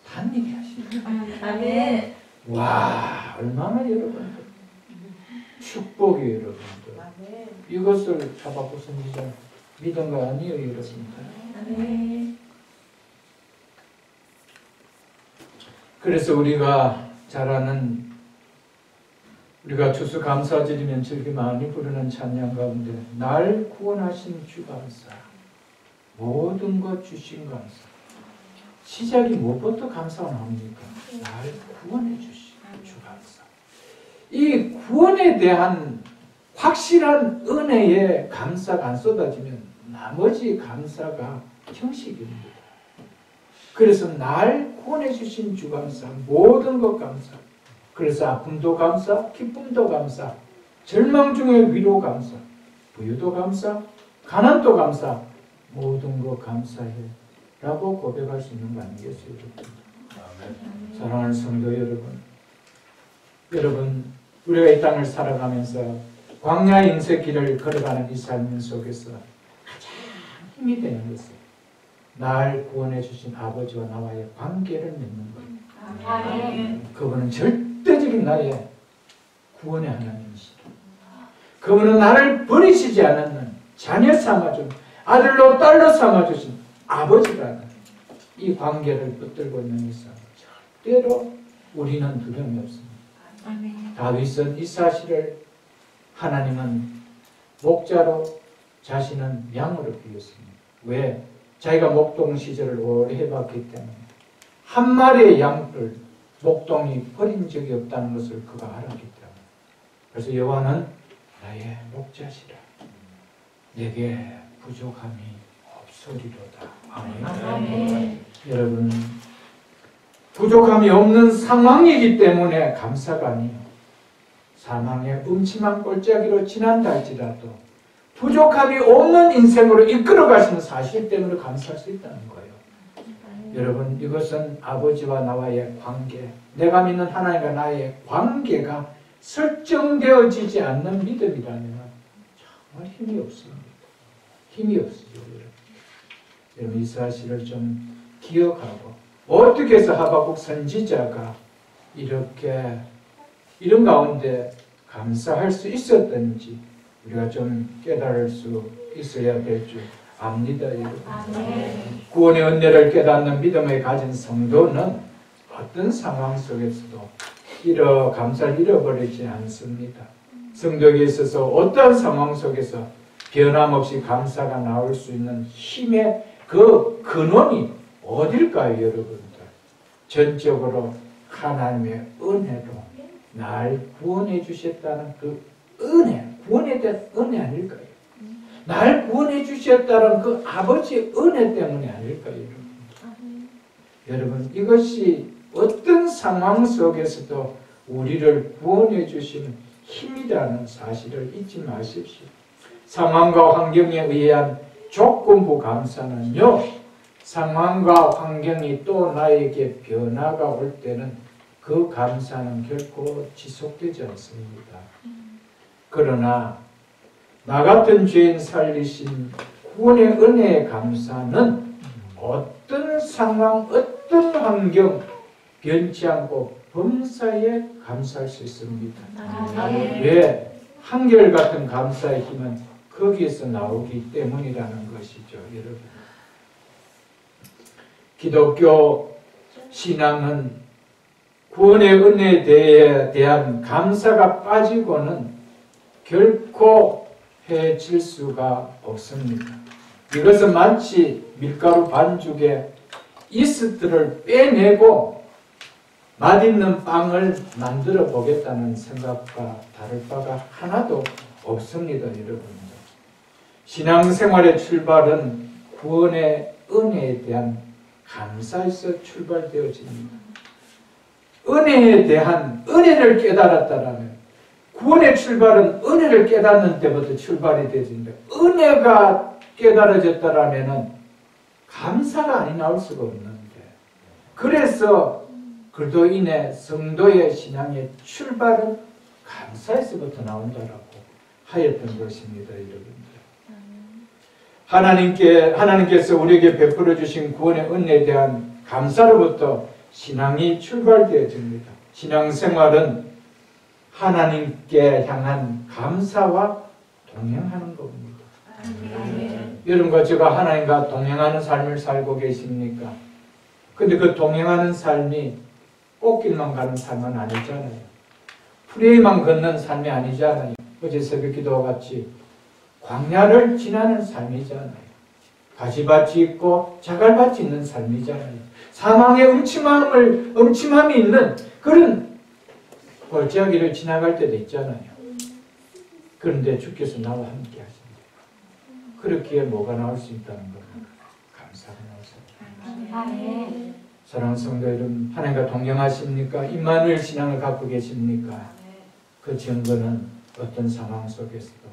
단일히 하시라. 와, 얼마나 여러분들 축복이에요, 여러분들. 이것을 하박국 선지자 믿은 거 아니에요, 여러분들. 그래서 우리가 잘 아는, 우리가 추수감사절이면 즐기 많이 부르는 찬양 가운데 날 구원하신 주 감사, 모든 것 주신 감사. 시작이 무엇부터 감사가 나옵니까? 날 구원해 주신 주 감사. 이 구원에 대한 확실한 은혜에 감사가 안 쏟아지면 나머지 감사가 형식입니다. 그래서 날 구원해 주신 주 감사, 모든 것 감사. 그래서 아픔도 감사, 기쁨도 감사, 절망 중에 위로 감사, 부유도 감사, 가난도 감사, 모든 것 감사해 라고 고백할 수 있는 거 아니겠어요, 여러분? 사랑하는 성도 여러분, 우리가 이 땅을 살아가면서 광야 인생길을 걸어가는 이 삶 속에서 가장 힘이 되는 것은 날 구원해 주신 아버지와 나와의 관계를 맺는 거예요. 그분은 절대적인 나의 구원의 하나님이시다. 그분은 나를 버리시지 않는 자녀 삼아준, 아들로 딸로 삼아주신 아버지라는 이 관계를 붙들고 있는 이상 절대로 우리는 두려움이 없습니다. 다윗은 이 사실을 하나님은 목자로 자신은 양으로 비웠습니다. 왜? 자기가 목동 시절을 오래 해봤기 때문에 한 마리의 양을 목동이 버린 적이 없다는 것을 그가 알았기 때문에. 그래서 여호와는 나의 목자시라. 내게 부족함이 없으리로다. 아멘. 여러분, 부족함이 없는 상황이기 때문에 감사가 아니에요. 사망의 음침한 골짜기로 지난다 할지라도 부족함이 없는 인생으로 이끌어 가시는 사실 때문에 감사할 수 있다는 거예요. 여러분, 이것은 아버지와 나와의 관계, 내가 믿는 하나님과 나의 관계가 설정되어지지 않는 믿음이라면 정말 힘이 없습니다. 힘이 없어요. 여러분, 이 사실을 좀 기억하고 어떻게 해서 하박국 선지자가 이렇게 이런 가운데 감사할 수 있었던지 우리가 좀 깨달을 수 있어야 될 줄 압니다. 여러분. 구원의 은혜를 깨닫는 믿음을 가진 성도는 어떤 상황 속에서도 감사를 잃어버리지 않습니다. 성도에게 있어서 어떤 상황 속에서 변함없이 감사가 나올 수 있는 힘의 그 근원이 어딜까요, 여러분들? 전적으로 하나님의 은혜로 날 구원해 주셨다는 그 은혜, 구원에 대한 은혜 아닐까요? 날 구원해 주셨다는 그 아버지의 은혜 때문에 아닐까요, 여러분? 여러분, 이것이 어떤 상황 속에서도 우리를 구원해 주시는 힘이라는 사실을 잊지 마십시오. 상황과 환경에 의한 조건부 감사는요, 상황과 환경이 또 나에게 변화가 올 때는 그 감사는 결코 지속되지 않습니다. 그러나 나 같은 죄인 살리신 구원의 은혜의 감사는 어떤 상황, 어떤 환경 변치 않고 범사에 감사할 수 있습니다. 왜? 한결같은 감사의 힘은 거기에서 나오기 때문이라는 것이죠, 여러분. 기독교 신앙은 구원의 은혜에 대한 감사가 빠지고는 결코 해질 수가 없습니다. 이것은 마치 밀가루 반죽에 이스트를 빼내고 맛있는 빵을 만들어 보겠다는 생각과 다를 바가 하나도 없습니다, 여러분. 신앙생활의 출발은 구원의 은혜에 대한 감사에서 출발되어집니다. 은혜에 대한 은혜를 깨달았다라면 구원의 출발은 은혜를 깨닫는 때부터 출발이 되는데 은혜가 깨달아졌다라면 감사가 아니 나올 수가 없는데 그래서 그리스도인의 성도의 신앙의 출발은 감사에서부터 나온다라고 하였던 것입니다. 여러분들 하나님께서 우리에게 베풀어 주신 구원의 은혜에 대한 감사로부터 신앙이 출발되어집니다. 신앙생활은 하나님께 향한 감사와 동행하는 겁니다. 여러분과 제가 하나님과 동행하는 삶을 살고 계십니까? 근데 그 동행하는 삶이 꽃길만 가는 삶은 아니잖아요. 프레이만 걷는 삶이 아니잖아요. 어제 새벽 기도와 같이 광야를 지나는 삶이잖아요. 가시밭이 있고 자갈밭이 있는 삶이잖아요. 사망의 음침함이 있는 그런 골짜기를 지나갈 때도 있잖아요. 그런데 주께서 나와 함께 하십니다. 그렇기에 뭐가 나올 수 있다는 겁니다. 감사가 나올 수 있습니다. 사랑하는 성도 여러분, 하나님과 동행하십니까? 임마누엘 신앙을 갖고 계십니까? 그 증거는 어떤 상황 속에서도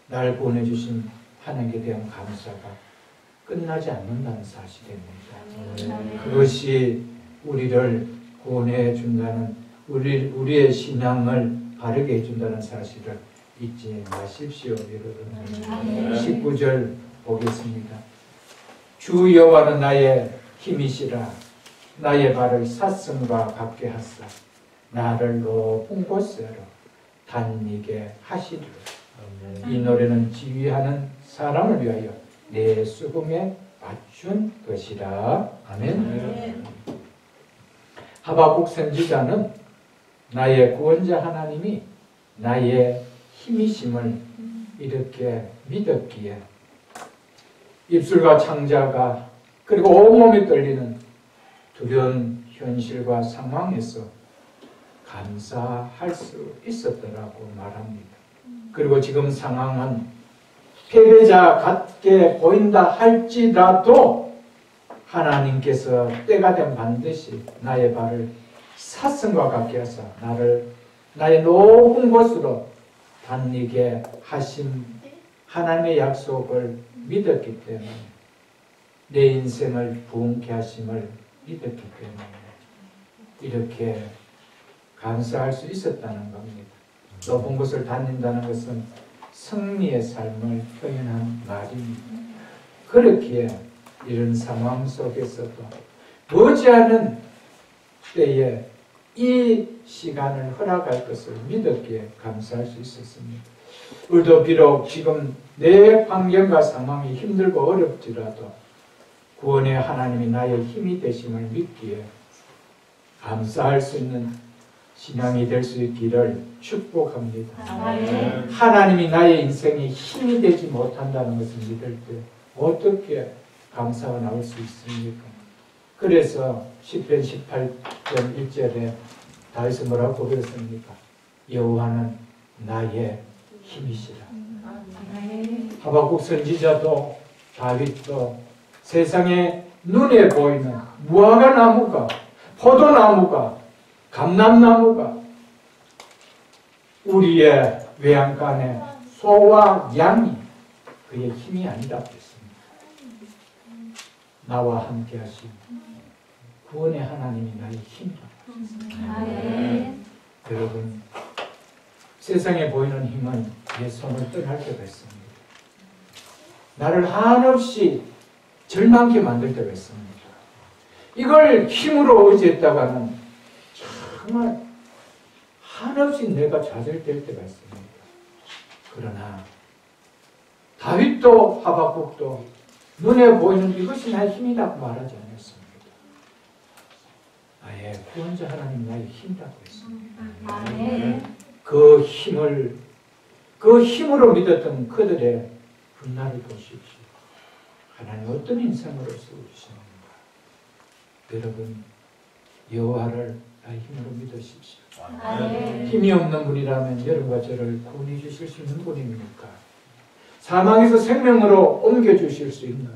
날 구원해 주신 하나님께 대한 감사가 끝나지 않는다는 사실입니다. 그것이 우리를 구원해 준다는 우리의 신앙을 바르게 해준다는 사실을 잊지 마십시오. 여러분. 19절 보겠습니다. 주 여호와는 나의 힘이시라. 나의 발을 사슴과 같게 하사 나를 높은 곳으로 다니게 하시리라. 이 노래는 지휘하는 사람을 위하여 내 수금에 맞춘 것이라. 아멘. 하박국 선지자는 나의 구원자 하나님이 나의 힘이심을 이렇게 믿었기에 입술과 창자가 그리고 온몸이 떨리는 두려운 현실과 상황에서 감사할 수 있었더라고 말합니다. 그리고 지금 상황은 패배자 같게 보인다 할지라도 하나님께서 때가 되면 반드시 나의 발을 사슴과 같게 하사 나를 나의 높은 곳으로 다니게 하신 하나님의 약속을 믿었기 때문에 내 인생을 부흥케 하심을 믿었기 때문에 이렇게 감사할 수 있었다는 겁니다. 높은 곳을 다닌다는 것은 승리의 삶을 표현한 말입니다. 그렇기에 이런 상황 속에서도 머지않은 때에 이 시간을 허락할 것을 믿었기에 감사할 수 있었습니다. 우리도 비록 지금 내 환경과 상황이 힘들고 어렵지라도 구원의 하나님이 나의 힘이 되심을 믿기에 감사할 수 있는 신앙이 될 수 있기를 축복합니다. 하나님이 나의 인생에 힘이 되지 못한다는 것을 믿을 때 어떻게 감사가 나올 수 있습니까? 그래서 시편 18편 1절에 다윗은 뭐라고 고백했습니까? 여호와는 나의 힘이시라. 하박국 선지자도 다윗도 세상에 눈에 보이는 무화과 나무가 포도나무가 감람나무가 우리의 외양간에 소와 양이 그의 힘이 아니라고 했습니다. 나와 함께 하신 구원의 하나님이 나의 힘이라고 했습니다. 여러분, 세상에 보이는 힘은 내 손을 떠날 때가 있습니다. 나를 한없이 절망케 만들 때가 있습니다. 이걸 힘으로 의지했다가는 정말 한없이 내가 좌절될 때가 있습니다. 그러나 다윗도 하박국도 눈에 보이는 이것이 나의 힘이라고 말하지 않았습니다. 아예 구원자 하나님 나의 힘이라고 했습니다. 그 힘으로 믿었던 그들의 분날을 보십시오. 하나님 어떤 인생으로 세우시는가. 여러분, 여호와를 나의 힘으로 믿으십시오. 힘이 없는 분이라면 여러분과 저를 구원해 주실 수 있는 분입니까? 사망에서 생명으로 옮겨주실 수 있는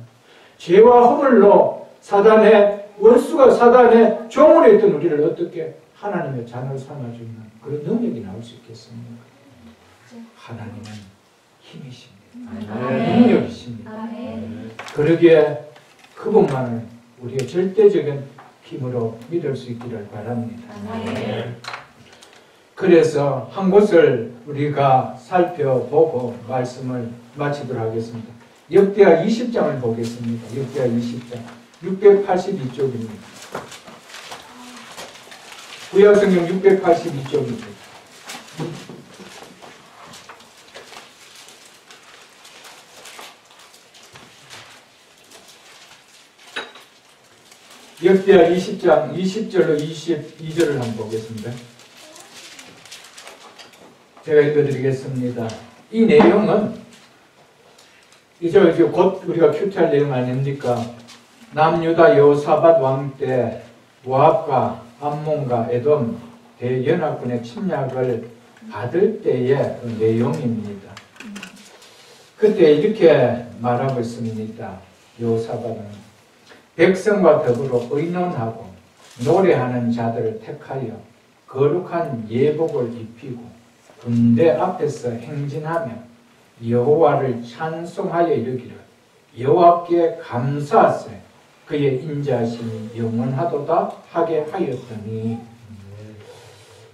죄와 허물로 사단의 원수가 사단의 종으로 있던 우리를 어떻게 하나님의 자녀를 삼아주는 그런 능력이 나올 수 있겠습니까? 하나님은 힘이십니다. 능력이십니다. 그러기에 그분만을 우리의 절대적인 힘으로 믿을 수 있기를 바랍니다. 그래서 한 곳을 우리가 살펴보고 말씀을 마치도록 하겠습니다. 역대하 20장을 보겠습니다. 역대하 20장 682쪽입니다. 구약성경 682쪽입니다. 역대하 20장 20절로 22절을 한번 보겠습니다. 제가 읽어드리겠습니다. 이 내용은 이제 곧 우리가 큐티할 내용 아닙니까? 남유다 여호사밧 왕 때 모압과 암몬과 에돔 대연합군의 침략을 받을 때의 그 내용입니다. 그때 이렇게 말하고 있습니다. 여호사밧은 백성과 더불어 의논하고 노래하는 자들을 택하여 거룩한 예복을 입히고 군대 앞에서 행진하며 여호와를 찬송하여 이르기를 여호와께 감사하세 그의 인자하심이 영원하도다 하게 하였더니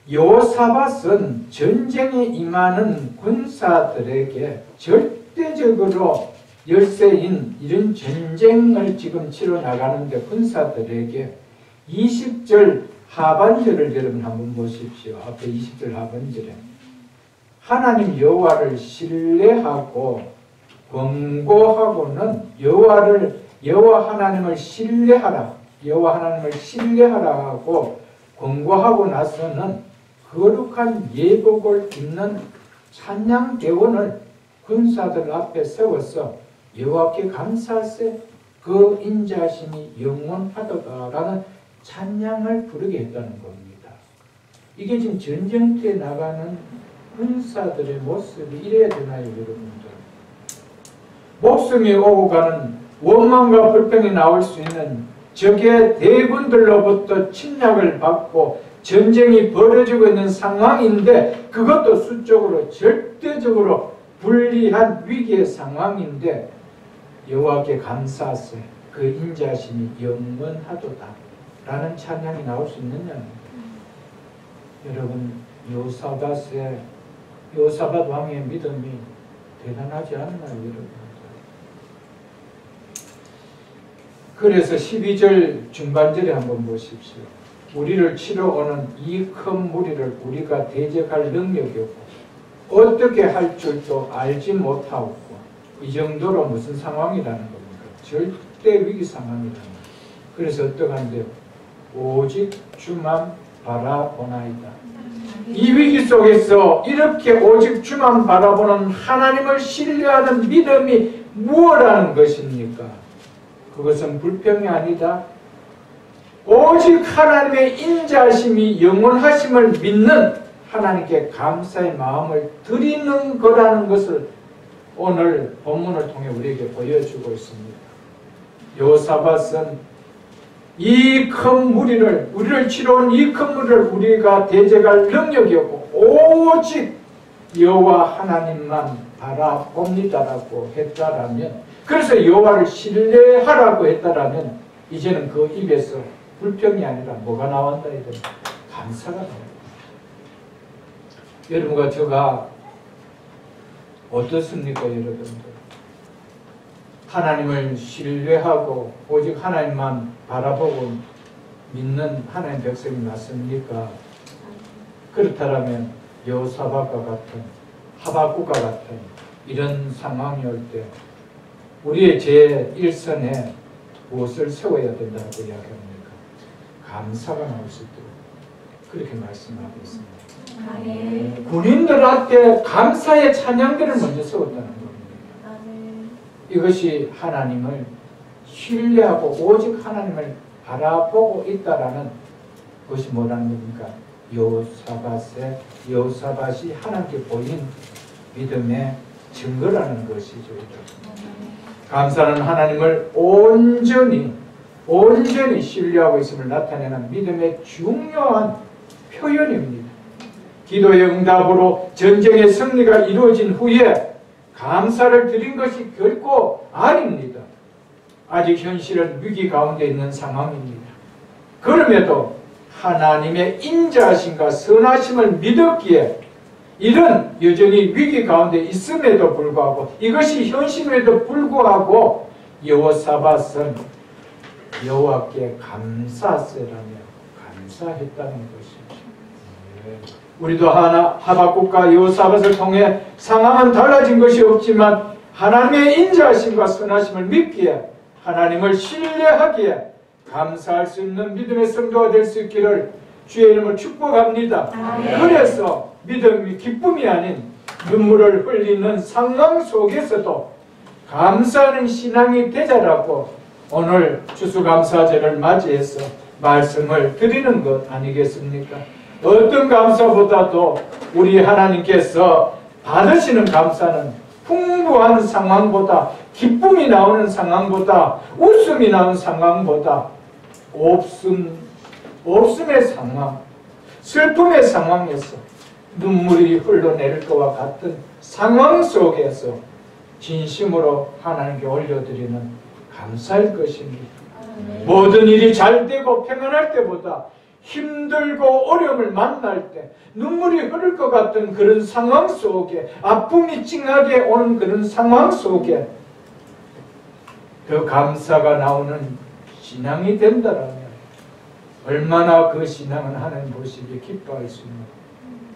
여호사밧은 전쟁에 임하는 군사들에게 절대적으로 열세인 이런 전쟁을 지금 치러 나가는데 군사들에게 20절 하반절을 여러분 한번 보십시오. 앞에 20절 하반절에 하나님 여호와를 신뢰하고 권고하고는 여호와 하나님을 신뢰하라. 여호와 하나님을 신뢰하라고 권고하고 나서는 거룩한 예복을 입는 찬양 대원을 군사들 앞에 세워서 여호와께 감사하세 그 인자하심이 영원하도다라는 찬양을 부르게 했다는 겁니다. 이게 지금 전쟁터에 나가는 군사들의 모습이 이래야 되나요, 여러분들? 목숨이 오고 가는 원망과 불평이 나올 수 있는 적의 대군들로부터 침략을 받고 전쟁이 벌어지고 있는 상황인데 그것도 수적으로 절대적으로 불리한 위기의 상황인데 여호와께 감사하세 그 인자하심이 영원하도다 라는 찬양이 나올 수 있느냐. 여러분 여호사밧 왕의 믿음이 대단하지 않나요, 여러분? 그래서 12절 중반절에 한번 보십시오. 우리를 치러 오는 이 큰 무리를 우리가 대적할 능력이 없고 어떻게 할 줄도 알지 못하고 이 정도로 무슨 상황이라는 겁니까? 절대 위기 상황이라는 겁니다. 그래서 어떡한데요? 오직 주만 바라보나이다. 이 위기 속에서 이렇게 오직 주만 바라보는 하나님을 신뢰하는 믿음이 무엇이라는 것입니까? 그것은 불평이 아니다. 오직 하나님의 인자하심이 영원하심을 믿는 하나님께 감사의 마음을 드리는 거라는 것을 오늘 본문을 통해 우리에게 보여주고 있습니다. 여호사밧은 이 큰 무리를 우리를 치러 온 이 큰 무리를 우리가 대적할 능력이 없고 오직 여호와 하나님만 바라봅니다라고 했다라면 그래서 여호와를 신뢰하라고 했다라면 이제는 그 입에서 불평이 아니라 뭐가 나온다 해야 됩니다. 감사가 나옵니다. 여러분과 저가 어떻습니까, 여러분들? 하나님을 신뢰하고 오직 하나님만 바라보고 믿는 하나님 백성이 맞습니까? 그렇다면 여호사밧과 같은 하박국과 같은 이런 상황이 올 때 우리의 제1선에 무엇을 세워야 된다고 이야기합니까? 감사가 나올 수 있도록 그렇게 말씀하고 있습니다. 아멘. 군인들한테 감사의 찬양들을 먼저 세웠다는 겁니다. 아멘. 이것이 하나님을 신뢰하고 오직 하나님을 바라보고 있다라는 것이 뭐라는 겁니까? 여호사밧이 하나님께 보인 믿음의 증거라는 것이죠. 감사는 하나님을 온전히 신뢰하고 있음을 나타내는 믿음의 중요한 표현입니다. 기도의 응답으로 전쟁의 승리가 이루어진 후에 감사를 드린 것이 결코 아닙니다. 아직 현실은 위기 가운데 있는 상황입니다. 그럼에도 하나님의 인자하심과 선하심을 믿었기에 이런 여전히 위기 가운데 있음에도 불구하고 이것이 현실에도 불구하고 여호사밧은 여호와께 감사세라며 감사했다는 것이죠. 우리도 하박국과 여호사밧을 통해 상황은 달라진 것이 없지만 하나님의 인자하심과 선하심을 믿기에 하나님을 신뢰하기에 감사할 수 있는 믿음의 성도가 될 수 있기를 주의 이름으로 축복합니다. 그래서 믿음이 기쁨이 아닌 눈물을 흘리는 상황 속에서도 감사하는 신앙이 되자라고 오늘 추수감사제를 맞이해서 말씀을 드리는 것 아니겠습니까? 어떤 감사보다도 우리 하나님께서 받으시는 감사는 풍부한 상황보다, 기쁨이 나오는 상황보다, 웃음이 나오는 상황보다 없음의 상황, 슬픔의 상황에서 눈물이 흘러내릴 것과 같은 상황 속에서 진심으로 하나님께 올려드리는 감사일 것입니다. 모든 일이 잘 되고 평안할 때보다 힘들고 어려움을 만날 때 눈물이 흐를 것 같은 그런 상황 속에, 아픔이 찡하게 오는 그런 상황 속에 그 감사가 나오는 신앙이 된다라면 얼마나 그 신앙은 하나님 보시기에 기뻐할 수 있는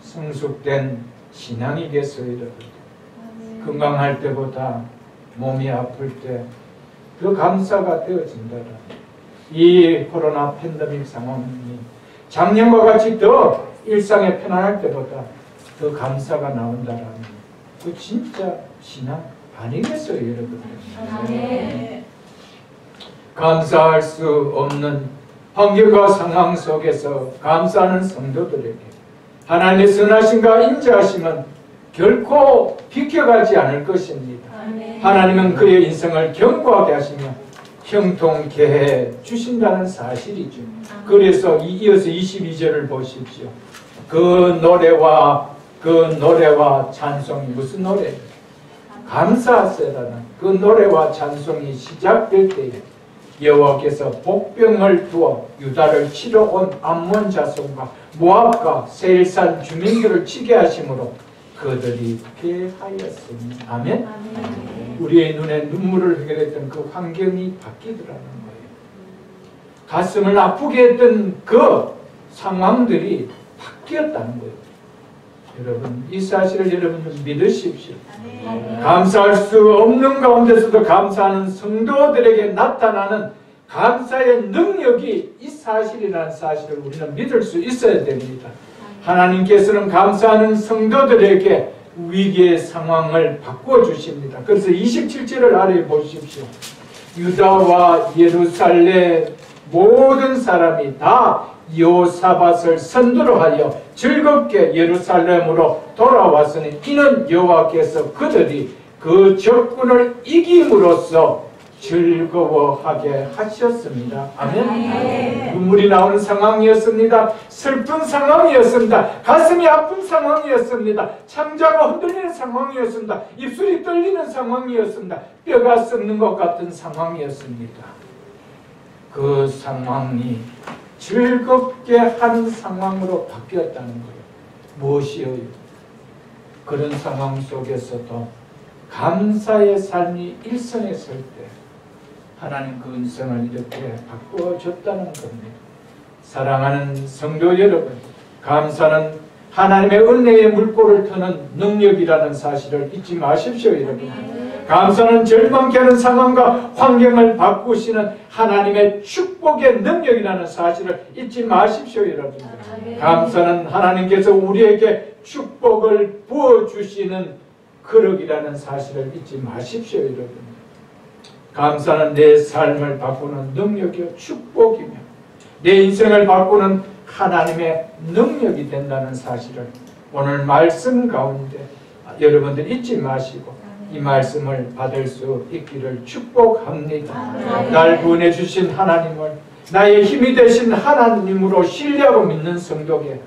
성숙된 신앙이겠어요. 여러분. 건강할 때보다 몸이 아플 때 그 감사가 되어진다라면 이 코로나 팬데믹 상황이 작년과 같이 더 일상에 편안할 때보다 더 감사가 나온다라면 그 진짜 신앙 아니겠어요, 여러분? 감사할 수 없는 환경과 상황 속에서 감사하는 성도들에게 하나님의 선하심과 인자하심은 결코 비켜가지 않을 것입니다. 하나님은 그의 인생을 견고하게 하시며 형통케 해 주신다는 사실이죠. 그래서 이어서 22절을 보십시오. 그 노래와 찬송이 무슨 노래예요? 감사하세라는 그 노래와 찬송이 시작될 때에 여호와께서 복병을 두어 유다를 치러 온 암몬 자손과 모압과 세일산 주민들을 치게 하심으로 그들이 패하였으니 아멘? 우리의 눈에 눈물을 흘렸던 그 환경이 바뀌더라는 거예요. 가슴을 아프게 했던 그 상황들이 바뀌었다는 거예요. 여러분, 이 사실을 여러분들 믿으십시오. 감사할 수 없는 가운데서도 감사하는 성도들에게 나타나는 감사의 능력이 이 사실이라는 사실을 우리는 믿을 수 있어야 됩니다. 하나님께서는 감사하는 성도들에게 위기의 상황을 바꾸어 주십니다. 그래서 27절을 아래 보십시오. 유다와 예루살렘 모든 사람이 다 여호사밧을 선두로 하여 즐겁게 예루살렘으로 돌아왔으니 이는 여호와께서 그들이 그 적군을 이김으로써 즐거워하게 하셨습니다. 아멘. 눈물이 나오는 상황이었습니다. 슬픈 상황이었습니다. 가슴이 아픈 상황이었습니다. 창자가 흔들리는 상황이었습니다. 입술이 떨리는 상황이었습니다. 뼈가 썩는 것 같은 상황이었습니다. 그 상황이 즐겁게 한 상황으로 바뀌었다는 거예요. 무엇이요? 그런 상황 속에서도 감사의 삶이 일선에 설 때 하나님 그 은성을 이렇게 바꾸어 줬다는 겁니다. 사랑하는 성도 여러분, 감사는 하나님의 은혜의 물꼬를 터는 능력이라는 사실을 잊지 마십시오, 여러분. 감사는 절망케 하는 상황과 환경을 바꾸시는 하나님의 축복의 능력이라는 사실을 잊지 마십시오, 여러분. 감사는 하나님께서 우리에게 축복을 부어주시는 그릇이라는 사실을 잊지 마십시오, 여러분. 감사는 내 삶을 바꾸는 능력이요 축복이며 내 인생을 바꾸는 하나님의 능력이 된다는 사실을 오늘 말씀 가운데 여러분들 잊지 마시고 이 말씀을 받을 수 있기를 축복합니다. 날 구원해 주신 하나님을 나의 힘이 되신 하나님으로 신뢰하고 믿는 성도에게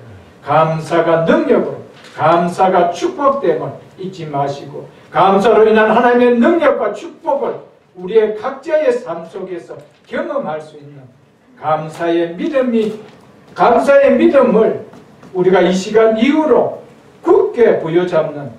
감사가 능력으로, 감사가 축복됨을 잊지 마시고 감사로 인한 하나님의 능력과 축복을 우리의 각자의 삶 속에서 경험할 수 있는 감사의 믿음을 우리가 이 시간 이후로 굳게 부여잡는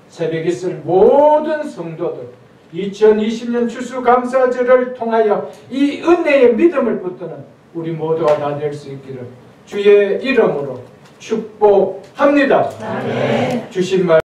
새벽에 있을 모든 성도들 2020년 추수감사절을 통하여 이 은혜의 믿음을 붙드는 우리 모두가 다 될 수 있기를 주의 이름으로 축복합니다. 아멘. 주신 말